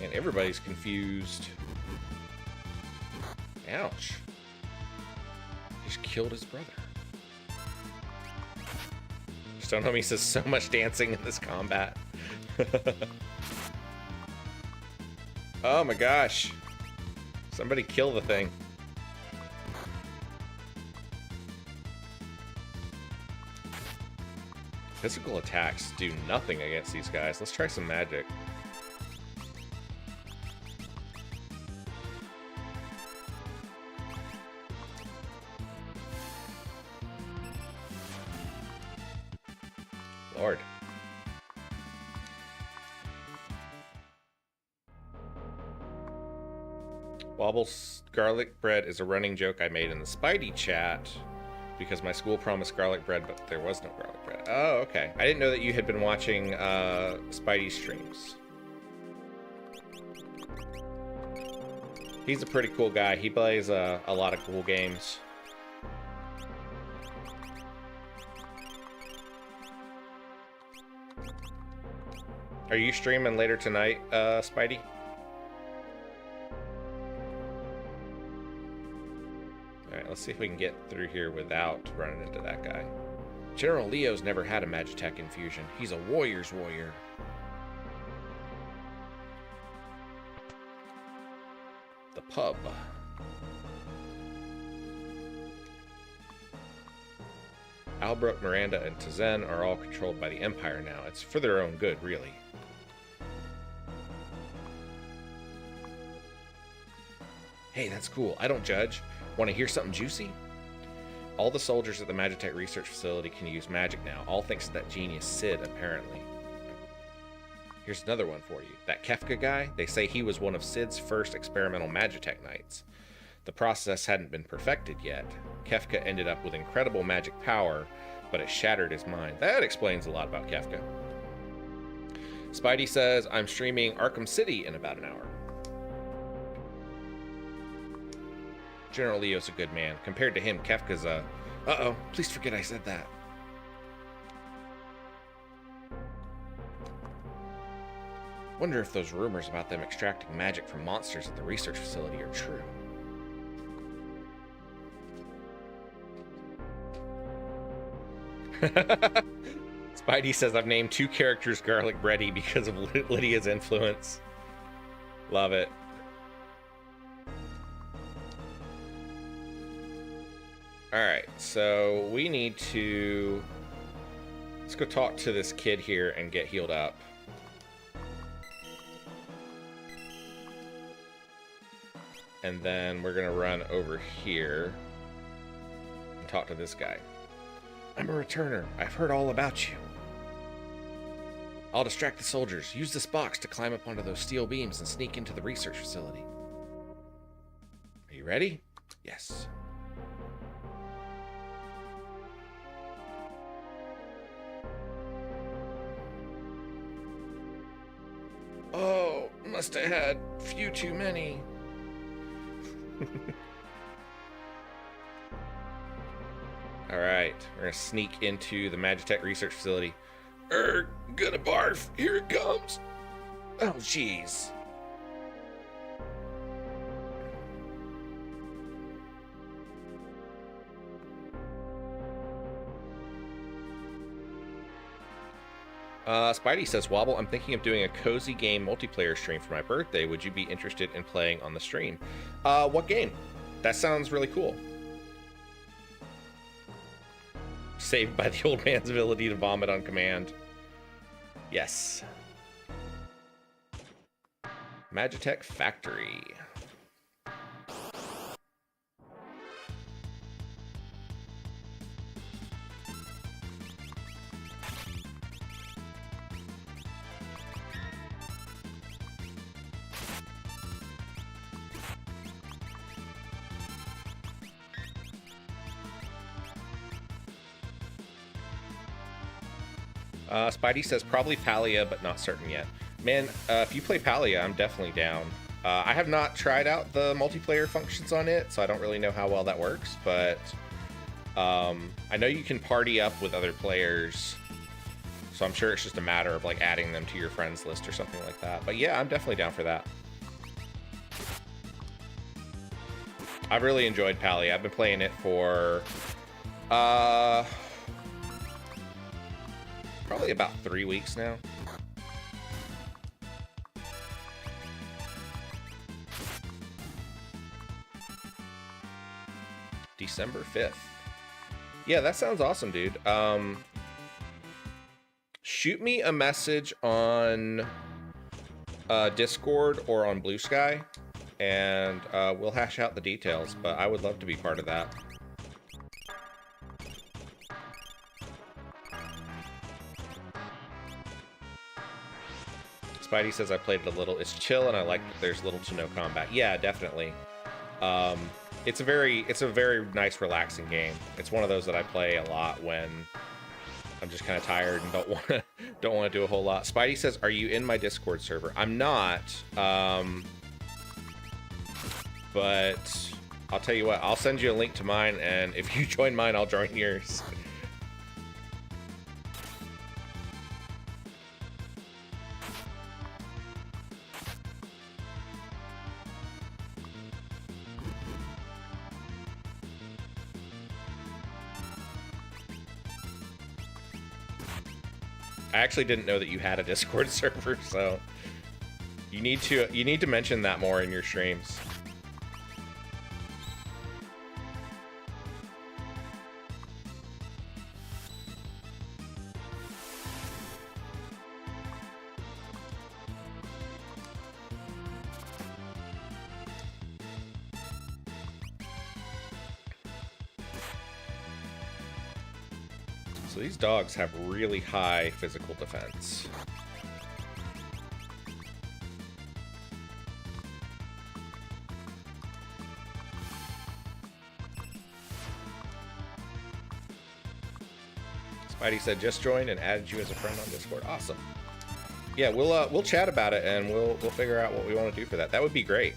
And everybody's confused. Ouch. He just killed his brother. Stone Homie says, so much dancing in this combat. Oh my gosh. Somebody kill the thing. Physical attacks do nothing against these guys. Let's try some magic. Lord. Wobble's garlic bread is a running joke I made in the Spidey chat because my school promised garlic bread, but there was no garlic bread. Oh, okay. I didn't know that you had been watching Spidey streams. He's a pretty cool guy. He plays a lot of cool games. Are you streaming later tonight, Spidey? Alright, let's see if we can get through here without running into that guy. General Leo's never had a Magitech infusion. He's a warrior's warrior. The pub. Albrook, Miranda, and Tazen are all controlled by the Empire now. It's for their own good, really. Hey, that's cool. I don't judge. Want to hear something juicy? All the soldiers at the Magitech Research Facility can use magic now, all thanks to that genius Sid, apparently. Here's another one for you. That Kefka guy, they say he was one of Sid's first experimental Magitech Knights. The process hadn't been perfected yet. Kefka ended up with incredible magic power, but it shattered his mind. That explains a lot about Kefka. Spidey says, I'm streaming Arkham City in about an hour. General Leo's a good man. Compared to him, Kefka's a... Uh-oh, please forget I said that. Wonder if those rumors about them extracting magic from monsters at the research facility are true. Spidey says, I've named 2 characters Garlic Bready because of Lydia's influence. Love it. so we need to... Let's go talk to this kid here and get healed up. And then we're gonna run over here and talk to this guy. I'm a returner. I've heard all about you. I'll distract the soldiers. Use this box to climb up onto those steel beams and sneak into the research facility. Are you ready? Yes. Oh, must have had a few too many. All right, we're gonna sneak into the Magitech Research Facility. Gonna barf. Here it comes. Oh, jeez. Spidey says, Wobble, I'm thinking of doing a cozy game multiplayer stream for my birthday. Would you be interested in playing on the stream? What game? That sounds really cool. Saved by the old man's ability to vomit on command. Yes. Magitech Factory. Spidey says probably Palia, but not certain yet. Man, if you play Palia, I'm definitely down. I have not tried out the multiplayer functions on it, so I don't really know how well that works, but I know you can party up with other players, so I'm sure it's just a matter of like adding them to your friends list or something like that. But yeah, I'm definitely down for that. I've really enjoyed Palia. I've been playing it for probably about 3 weeks now. December 5th. Yeah, that sounds awesome, dude. Shoot me a message on Discord or on Blue Sky, and we'll hash out the details, but I would love to be part of that. Spidey says I played it a little. It's chill, and I like that there's little to no combat. Yeah, definitely. It's a very nice, relaxing game. It's one of those that I play a lot when I'm just kind of tired and don't want to do a whole lot. Spidey says, "Are you in my Discord server?" I'm not, but I'll tell you what. I'll send you a link to mine, and if you join mine, I'll join yours. I actually didn't know that you had a Discord server, so you need to mention that more in your streams. So these dogs have really high physical defense. Spidey said just joined and added you as a friend on Discord. Awesome. Yeah, we'll chat about it and we'll figure out what we want to do for that. That would be great.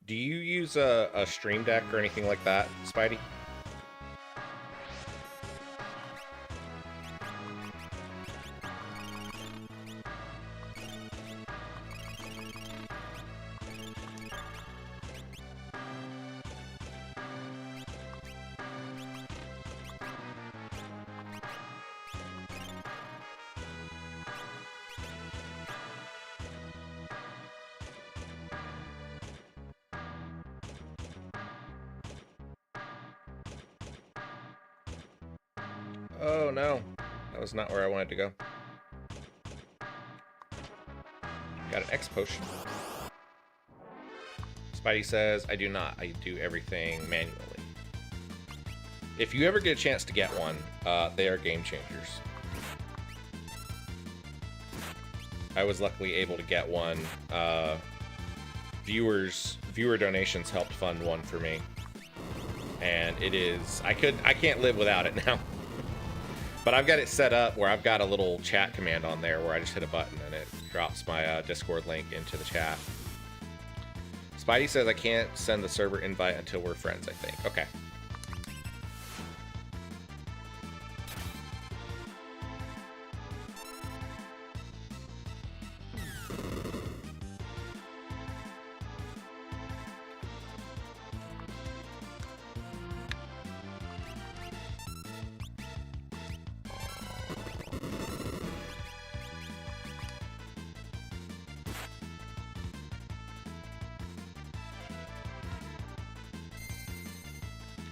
Do you use a Stream Deck or anything like that, Spidey? Oh no, that was not where I wanted to go. Got an X potion. Spidey says, I do not. I do everything manually. If you ever get a chance to get one, they are game changers. I was luckily able to get one. Viewer donations helped fund one for me. And it is, I can't live without it now. But I've got it set up where I've got a little chat command on there where I just hit a button and it drops my Discord link into the chat. Spidey says I can't send the server invite until we're friends, I think. Okay.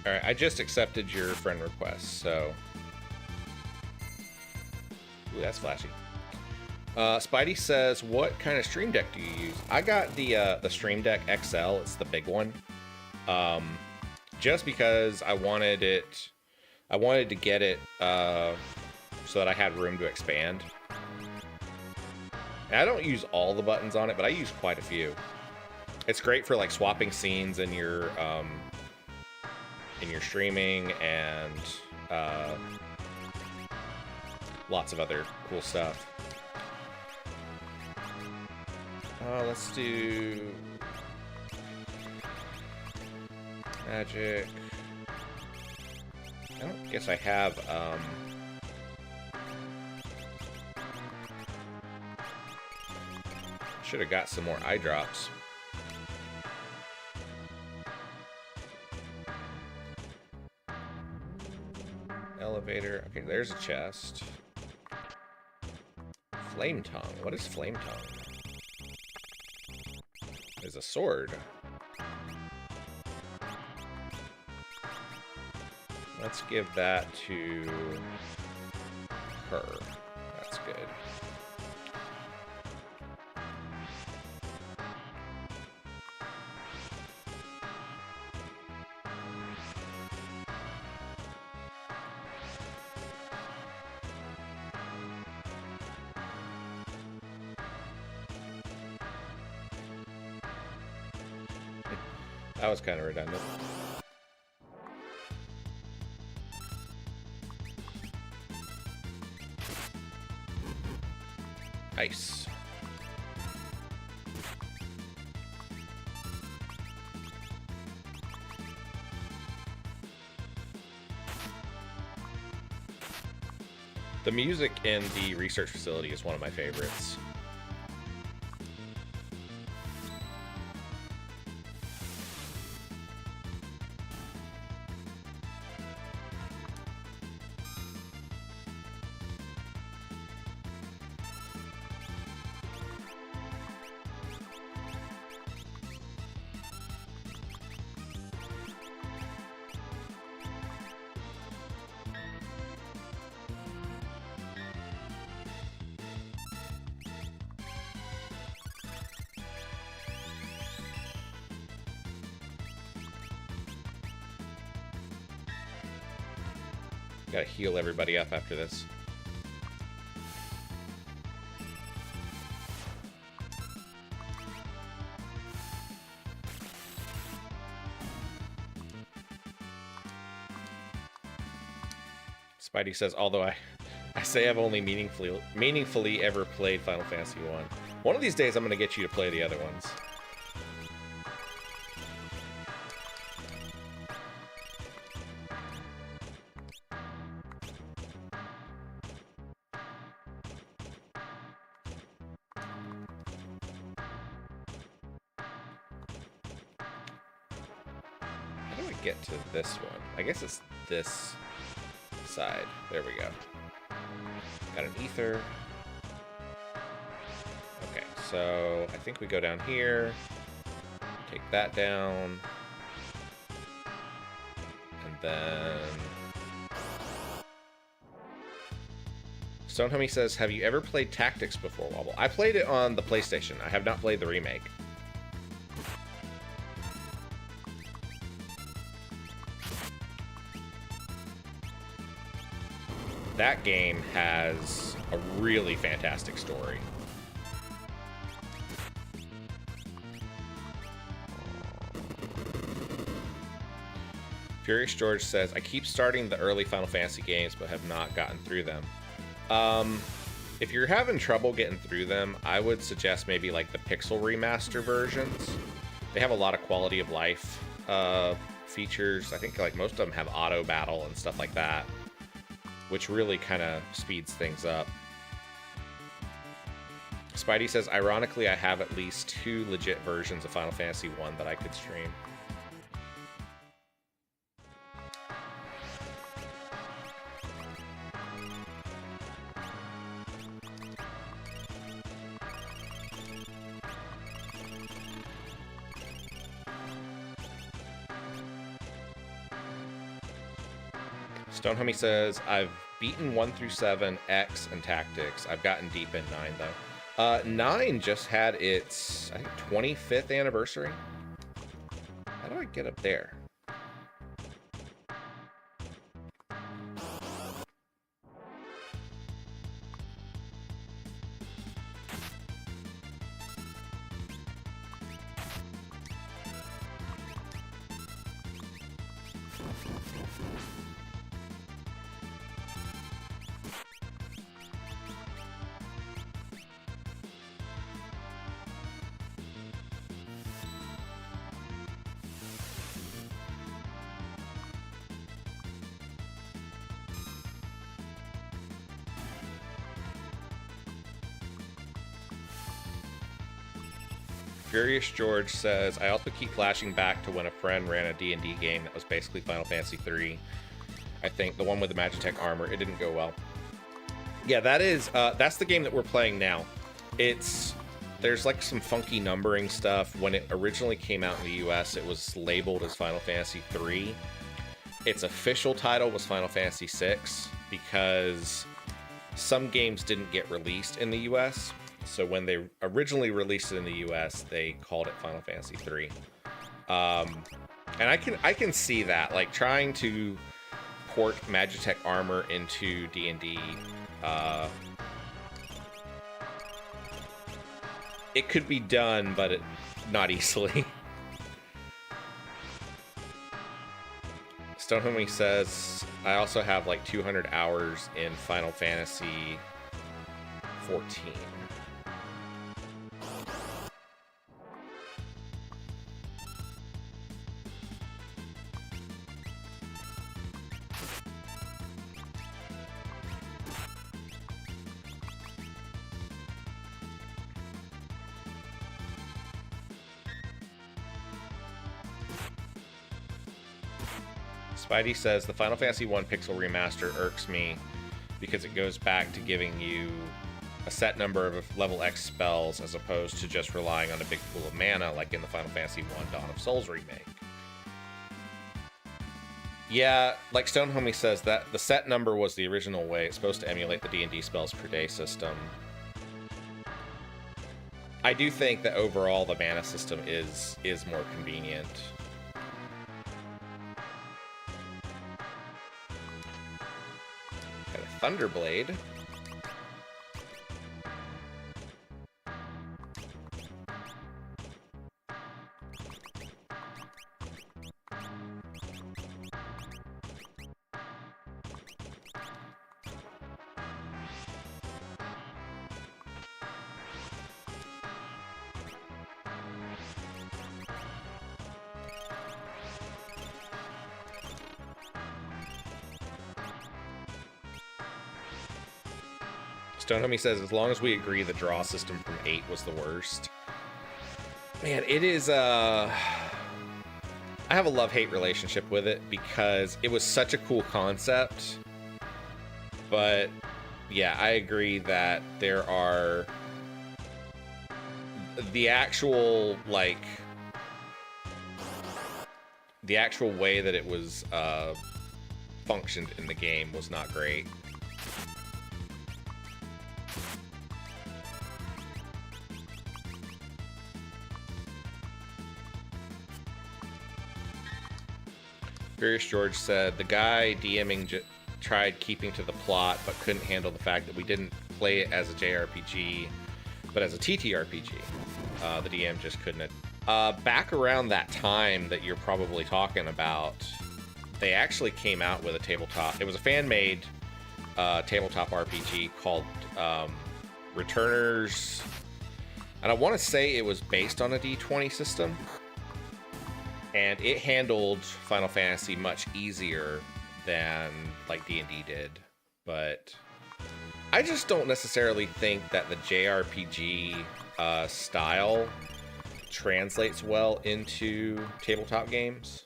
Alright, I just accepted your friend request, so... Ooh, that's flashy. Spidey says, what kind of Stream Deck do you use? I got the Stream Deck XL, it's the big one. Just because I wanted to get it so that I had room to expand. And I don't use all the buttons on it, but I use quite a few. It's great for like swapping scenes in your streaming and lots of other cool stuff. Let's do magic. I don't guess I have should have got some more eye drops. Elevator. Okay, there's a chest. Flame tongue. What is flame tongue? There's a sword. Let's give that to her. That's good. That was kind of redundant. Nice. The music in the research facility is one of my favorites. Gotta heal everybody up after this. Spidey says, although I say I've only meaningfully ever played Final Fantasy 1. One of these days I'm gonna get you to play the other ones. Get to this one. I guess it's this side. There we go. Got an ether. Okay, so I think we go down here. Take that down. And then Stonehomie says, have you ever played Tactics before, Wobble? I played it on the PlayStation. I have not played the remake. That game has a really fantastic story. Furious George says, I keep starting the early Final Fantasy games, but have not gotten through them. If you're having trouble getting through them, I would suggest maybe like the Pixel Remaster versions. They have a lot of quality of life features. I think like most of them have auto battle and stuff like that, which really kind of speeds things up. Spidey says, ironically, I have at least 2 legit versions of Final Fantasy 1 that I could stream. Stonehomie says, I've beaten 1 through 7, X, and Tactics. I've gotten deep in 9, though. 9 just had its, I think, 25th anniversary. How do I get up there? Furious George says, I also keep flashing back to when a friend ran a D&D game that was basically Final Fantasy 3. I think the one with the Magitech armor, it didn't go well. Yeah, that is, that's the game that we're playing now. There's like some funky numbering stuff. When it originally came out in the US, it was labeled as Final Fantasy 3. Its official title was Final Fantasy 6 because some games didn't get released in the US. So when they originally released it in the US, they called it Final Fantasy 3. And I can see that, like trying to port Magitech armor into D&D. It could be done, but not easily. Stonehomie says, I also have like 200 hours in Final Fantasy 14. Spidey says, the Final Fantasy 1 Pixel Remaster irks me because it goes back to giving you a set number of level X spells as opposed to just relying on a big pool of mana like in the Final Fantasy 1 Dawn of Souls remake. Yeah, like Stonehomie says, that the set number was the original way. It's supposed to emulate the D&D spells per day system. I do think that overall the mana system is more convenient. Thunderblade. Stonehomie says, as long as we agree the draw system from 8 was the worst. Man, it is, I have a love-hate relationship with it because it was such a cool concept. But, yeah, I agree that there are the actual, like, the actual way that it was functioned in the game was not great. Furious George said the guy DMing tried keeping to the plot, but couldn't handle the fact that we didn't play it as a JRPG, but as a TTRPG. The DM just couldn't. Back around that time that you're probably talking about, they actually came out with a tabletop. It was a fan-made tabletop RPG called Returners, and I want to say it was based on a D20 system, and it handled Final Fantasy much easier than like D&D did, but I just don't necessarily think that the JRPG style translates well into tabletop games,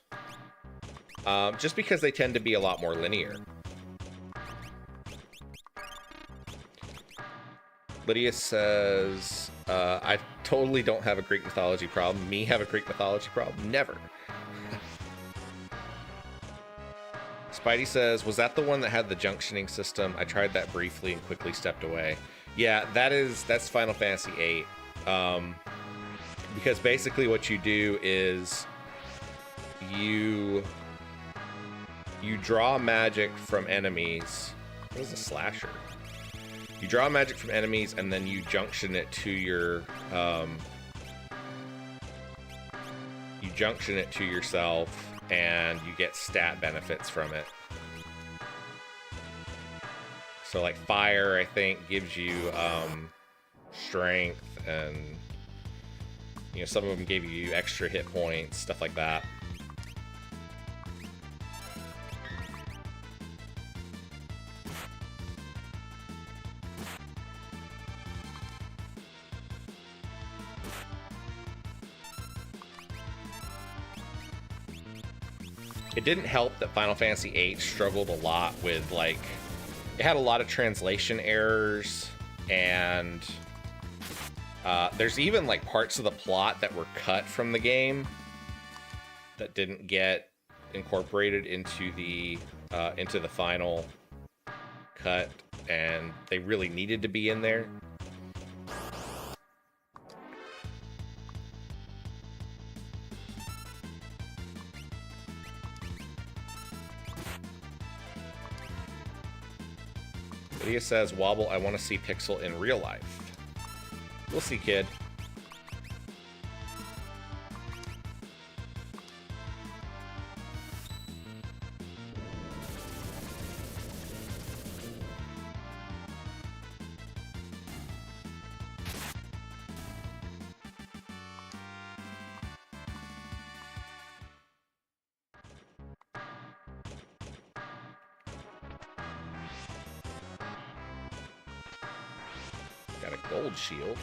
just because they tend to be a lot more linear. Lydia says, I totally don't have a Greek mythology problem. Me have a Greek mythology problem? Never. Spidey says, was that the one that had the junctioning system? I tried that briefly and quickly stepped away. Yeah, that's Final Fantasy VIII. Because basically what you do is you draw magic from enemies. What is a slasher? You draw magic from enemies and then you junction it to your you junction it to yourself and you get stat benefits from it. So like fire, I think, gives you strength, and you know, some of them gave you extra hit points, stuff like that. It didn't help that Final Fantasy VIII struggled a lot with, like, it had a lot of translation errors, and there's even like parts of the plot that were cut from the game that didn't get incorporated into the final cut, and they really needed to be in there. Lydia says, Wobble, I want to see Pixel in real life. We'll see, kid. Got a gold shield.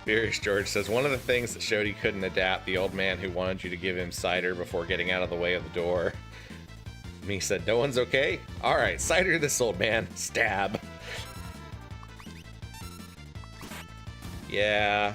Furious George says, one of the things that showed he couldn't adapt, the old man who wanted you to give him cider before getting out of the way of the door. And he said, no one's okay? Alright, cider this old man. Stab. Yeah.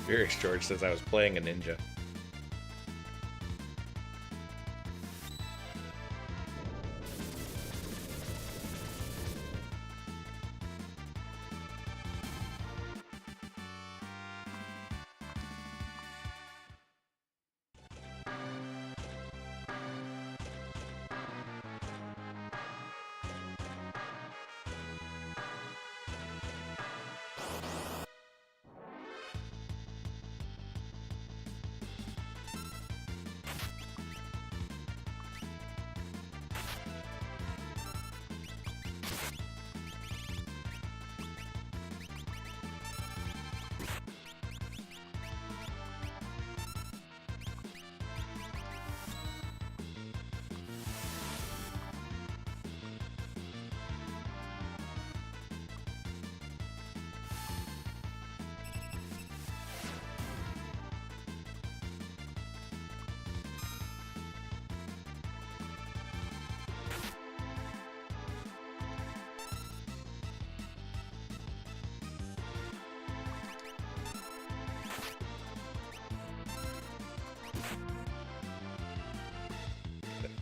Furious George says I was playing a ninja.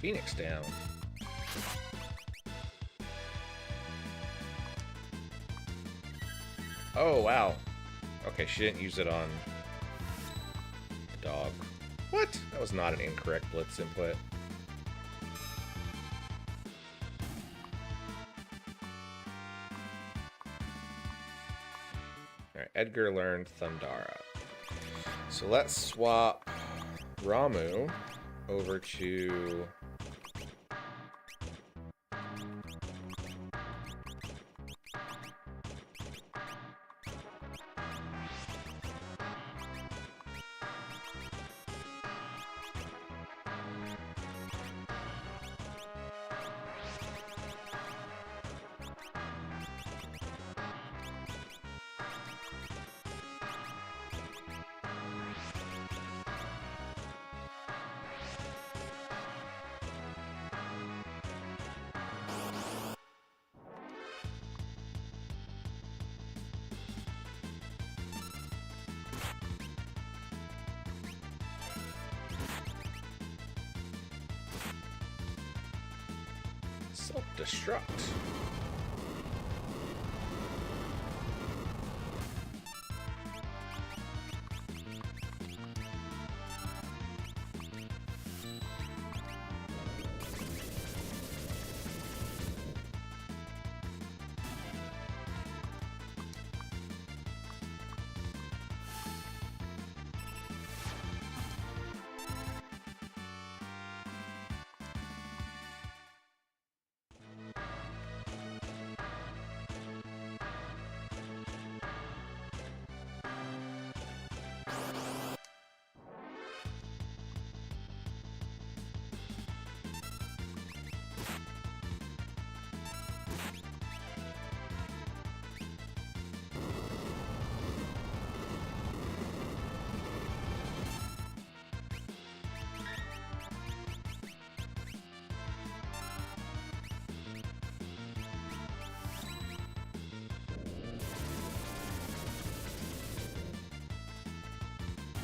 Phoenix down. Oh, wow. Okay, she didn't use it on the dog. What? That was not an incorrect blitz input. Alright, Edgar learned Thundara. So let's swap Ramu over to... Self-destruct.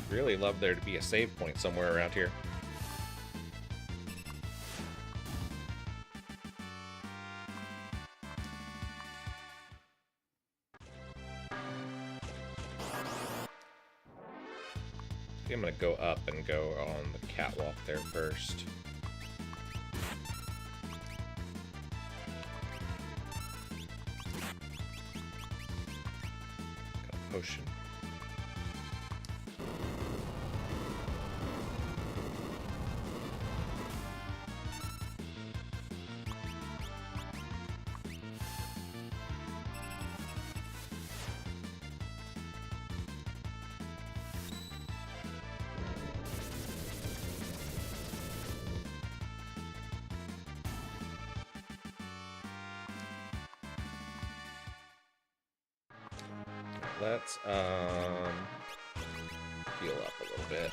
Really love there to be a save point somewhere around here. I think I'm gonna go up and go on the catwalk there first. Got a potion. Let's heal up a little bit.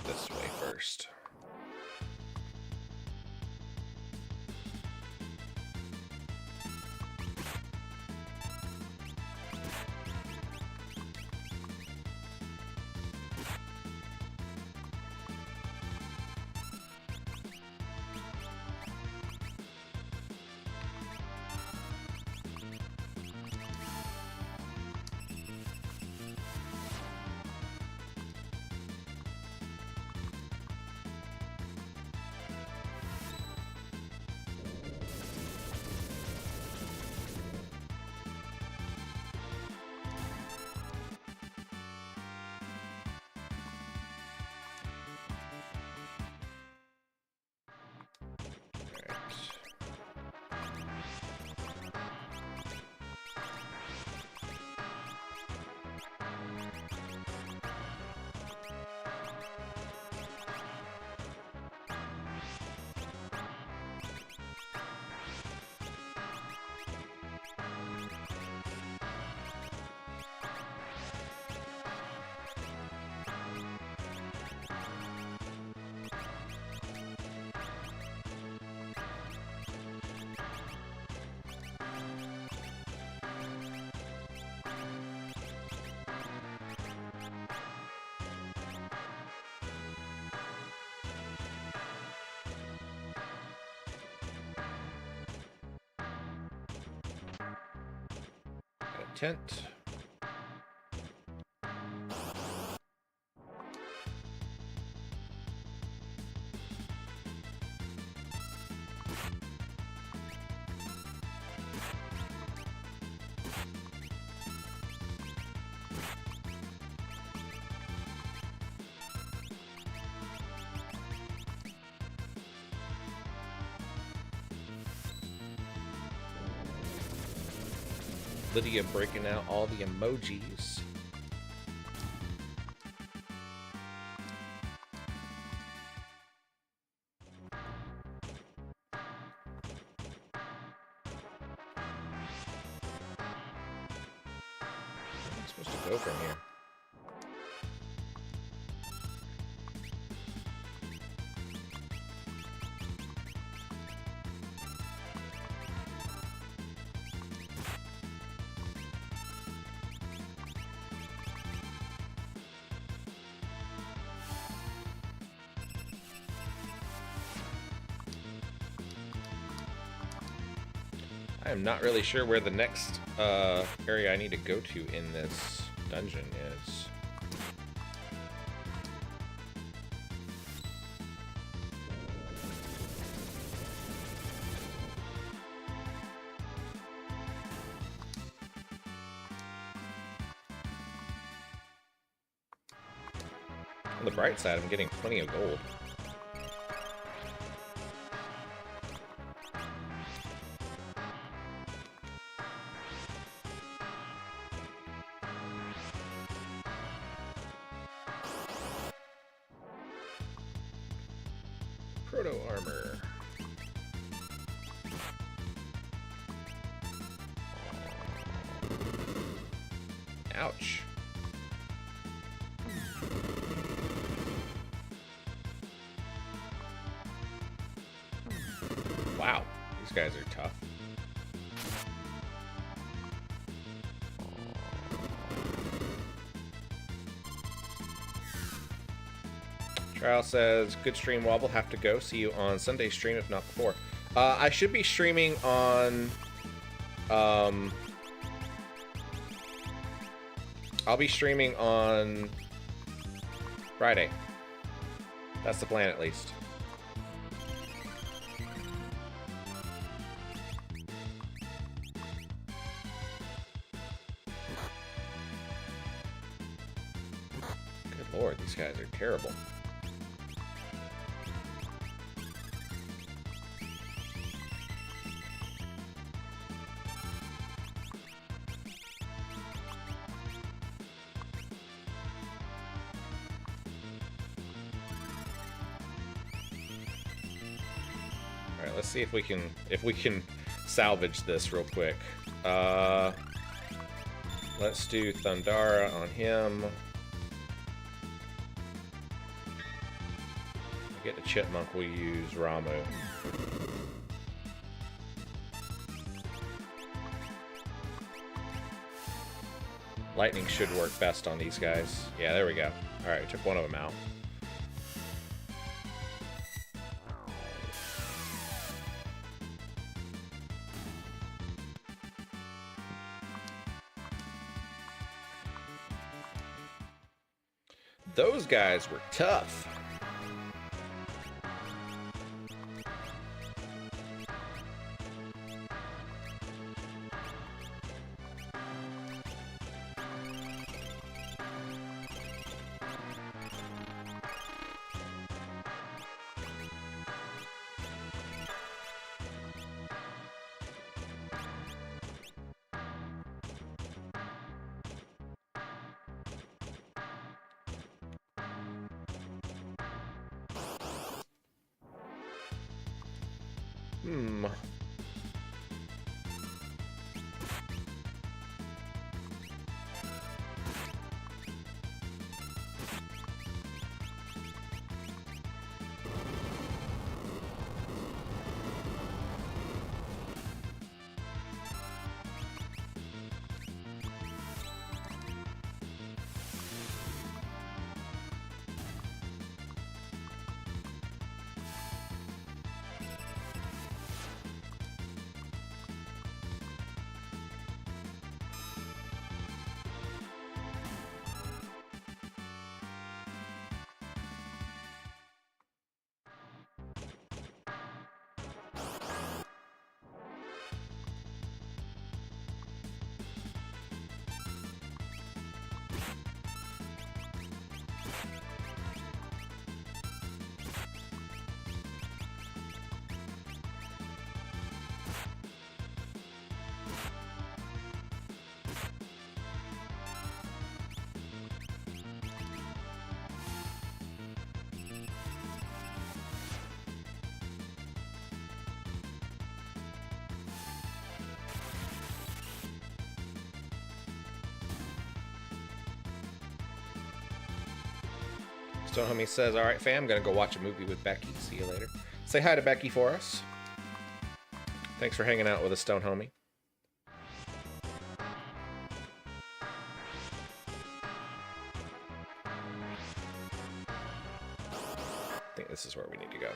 This way first. tent. Lydia breaking out all the emojis. Where am I supposed to go from here? I am not really sure where the next area I need to go to in this dungeon is. On the bright side, I'm getting plenty of gold. Proto armor. Ouch. Wow, these guys are tough. Trial says, good stream, Wobble. Have to go. See you on Sunday stream, if not before. I should be streaming on... I'll be streaming on Friday. That's the plan, at least. Good lord, these guys are terrible. Let's see if we can salvage this real quick. Let's do Thundara on him. Get the chipmunk, we'll use Ramu. Lightning should work best on these guys. Yeah, there we go. Alright, we took one of them out. Those guys were tough. Stone Homie says, all right, fam, gonna go watch a movie with Becky. See you later. Say hi to Becky for us. Thanks for hanging out with us, Stone Homie. I think this is where we need to go.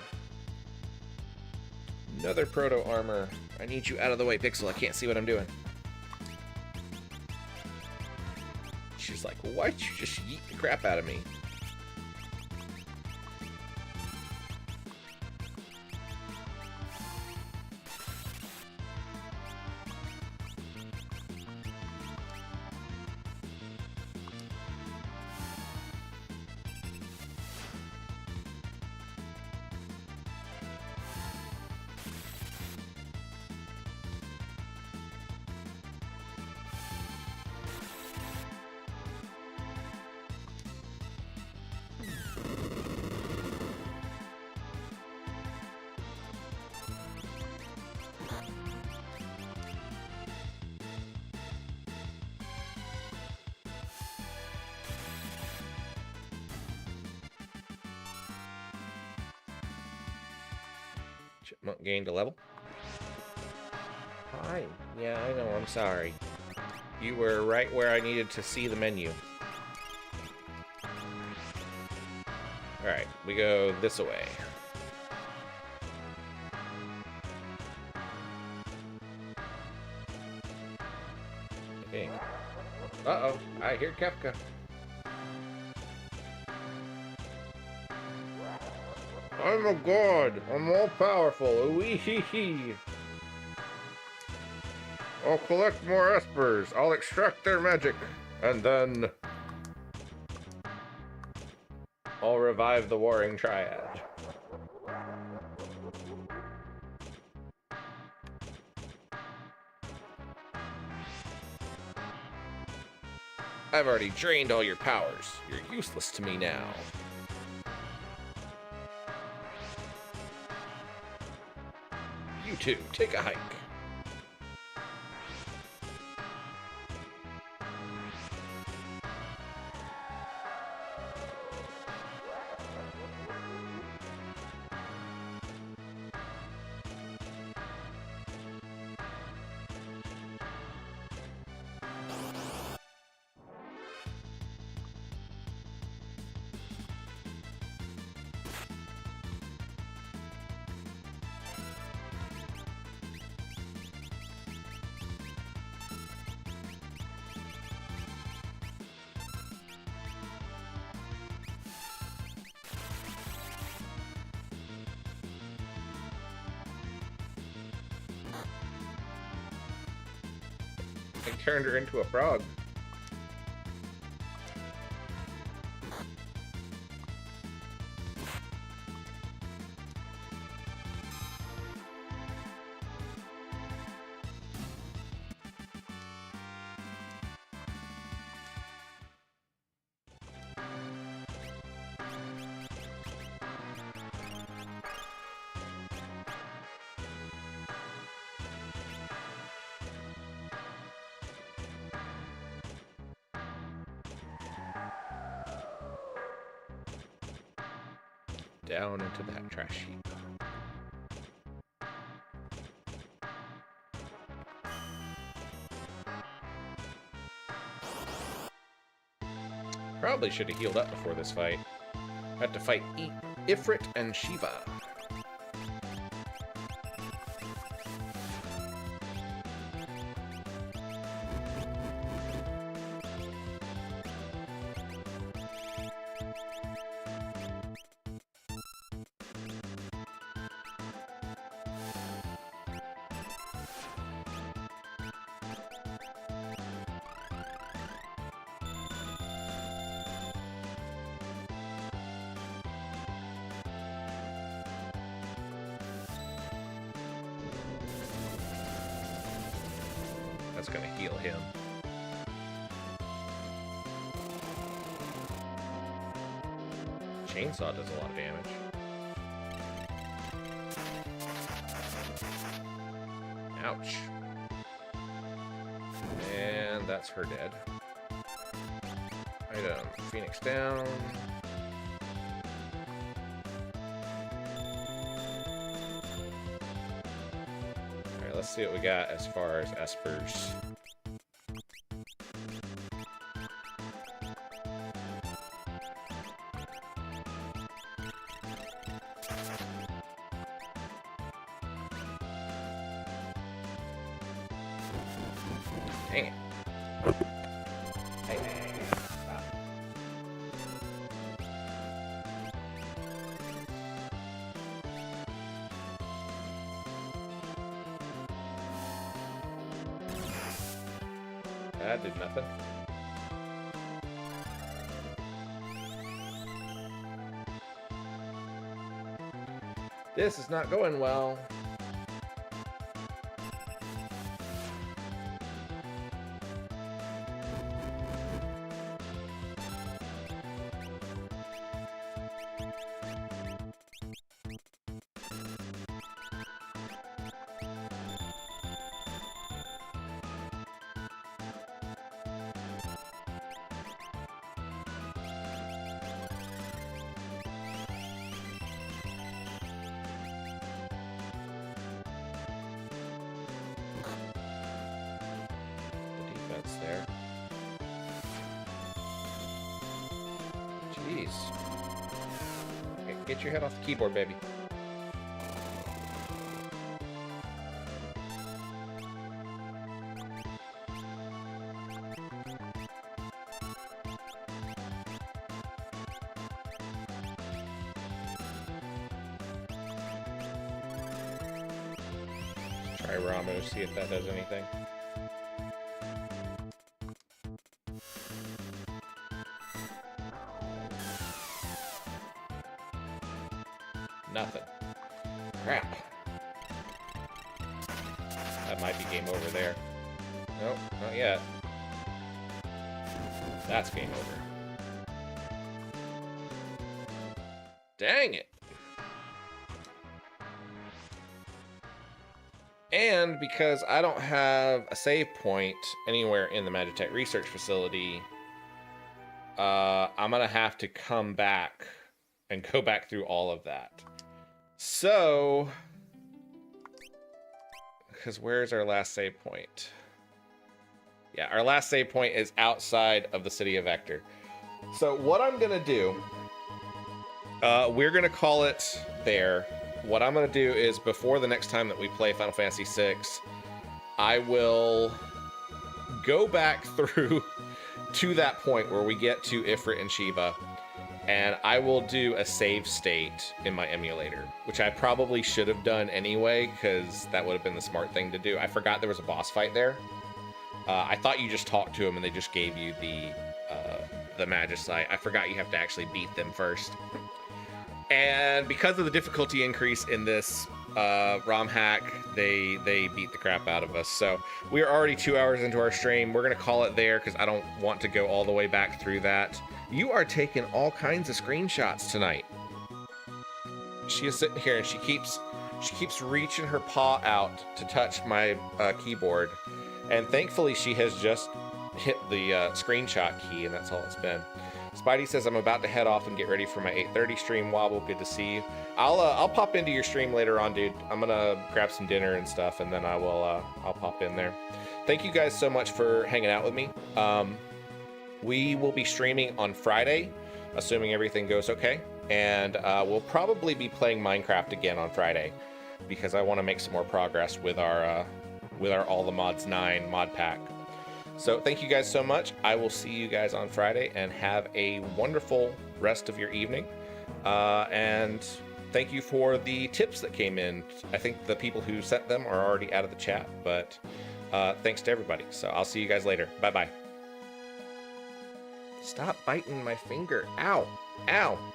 Another proto armor. I need you out of the way, Pixel. I can't see what I'm doing. She's like, why'd you just yeet the crap out of me? Chipmunk gained a level. Hi. Yeah, I know. I'm sorry. You were right where I needed to see the menu. Alright, we go this way. Okay. Uh-oh. I hear Kefka. I'm a god. I'm all powerful. Ooh-wee-hee-hee. I'll collect more espers. I'll extract their magic. And then I'll revive the Warring Triad. I've already drained all your powers. You're useless to me now. You two, take a hike. I turned her into a frog. Down into that trash heap. Probably should have healed up before this fight. Had to fight Ifrit and Shiva. That's gonna heal him. Chainsaw does a lot of damage. Ouch. And that's her dead. Item. Phoenix down. let's see what we got as far as espers. Dang it. Hey, stop. That did nothing. This is not going well. There. Jeez. Get your head off the keyboard, baby. Try Ramu, see if that does anything. Nothing. Crap. That might be game over there. Nope, not yet. That's game over. Dang it. And because I don't have a save point anywhere in the Magitech Research Facility, I'm gonna have to come back and go back through all of that. So, because where's our last save point? Yeah, our last save point is outside of the city of Vector. So what I'm gonna do, we're gonna call it there. What I'm gonna do is before the next time that we play Final Fantasy VI, I will go back through to that point where we get to Ifrit and Shiva, and I will do a save state in my emulator, which I probably should have done anyway, because that would have been the smart thing to do. I forgot there was a boss fight there. I thought you just talked to them and they just gave you the Magicite. I forgot you have to actually beat them first. And because of the difficulty increase in this romhack, they beat the crap out of us. So we are already 2 hours into our stream. We're going to call it there because I don't want to go all the way back through that. You are taking all kinds of screenshots tonight. She is sitting here and she keeps reaching her paw out to touch my keyboard. And thankfully she has just hit the screenshot key, and that's all it's been. Spidey says, I'm about to head off and get ready for my 8:30 stream. Wobble, good to see you. I'll pop into your stream later on, dude. I'm gonna grab some dinner and stuff, and then I'll pop in there. Thank you guys so much for hanging out with me. We will be streaming on Friday, assuming everything goes okay, and we'll probably be playing Minecraft again on Friday because I want to make some more progress with our All the Mods 9 mod pack. So thank you guys so much. I will see you guys on Friday, and have a wonderful rest of your evening. And thank you for the tips that came in. I think the people who sent them are already out of the chat, but thanks to everybody. So I'll see you guys later. Bye-bye. Stop biting my finger. Ow. Ow.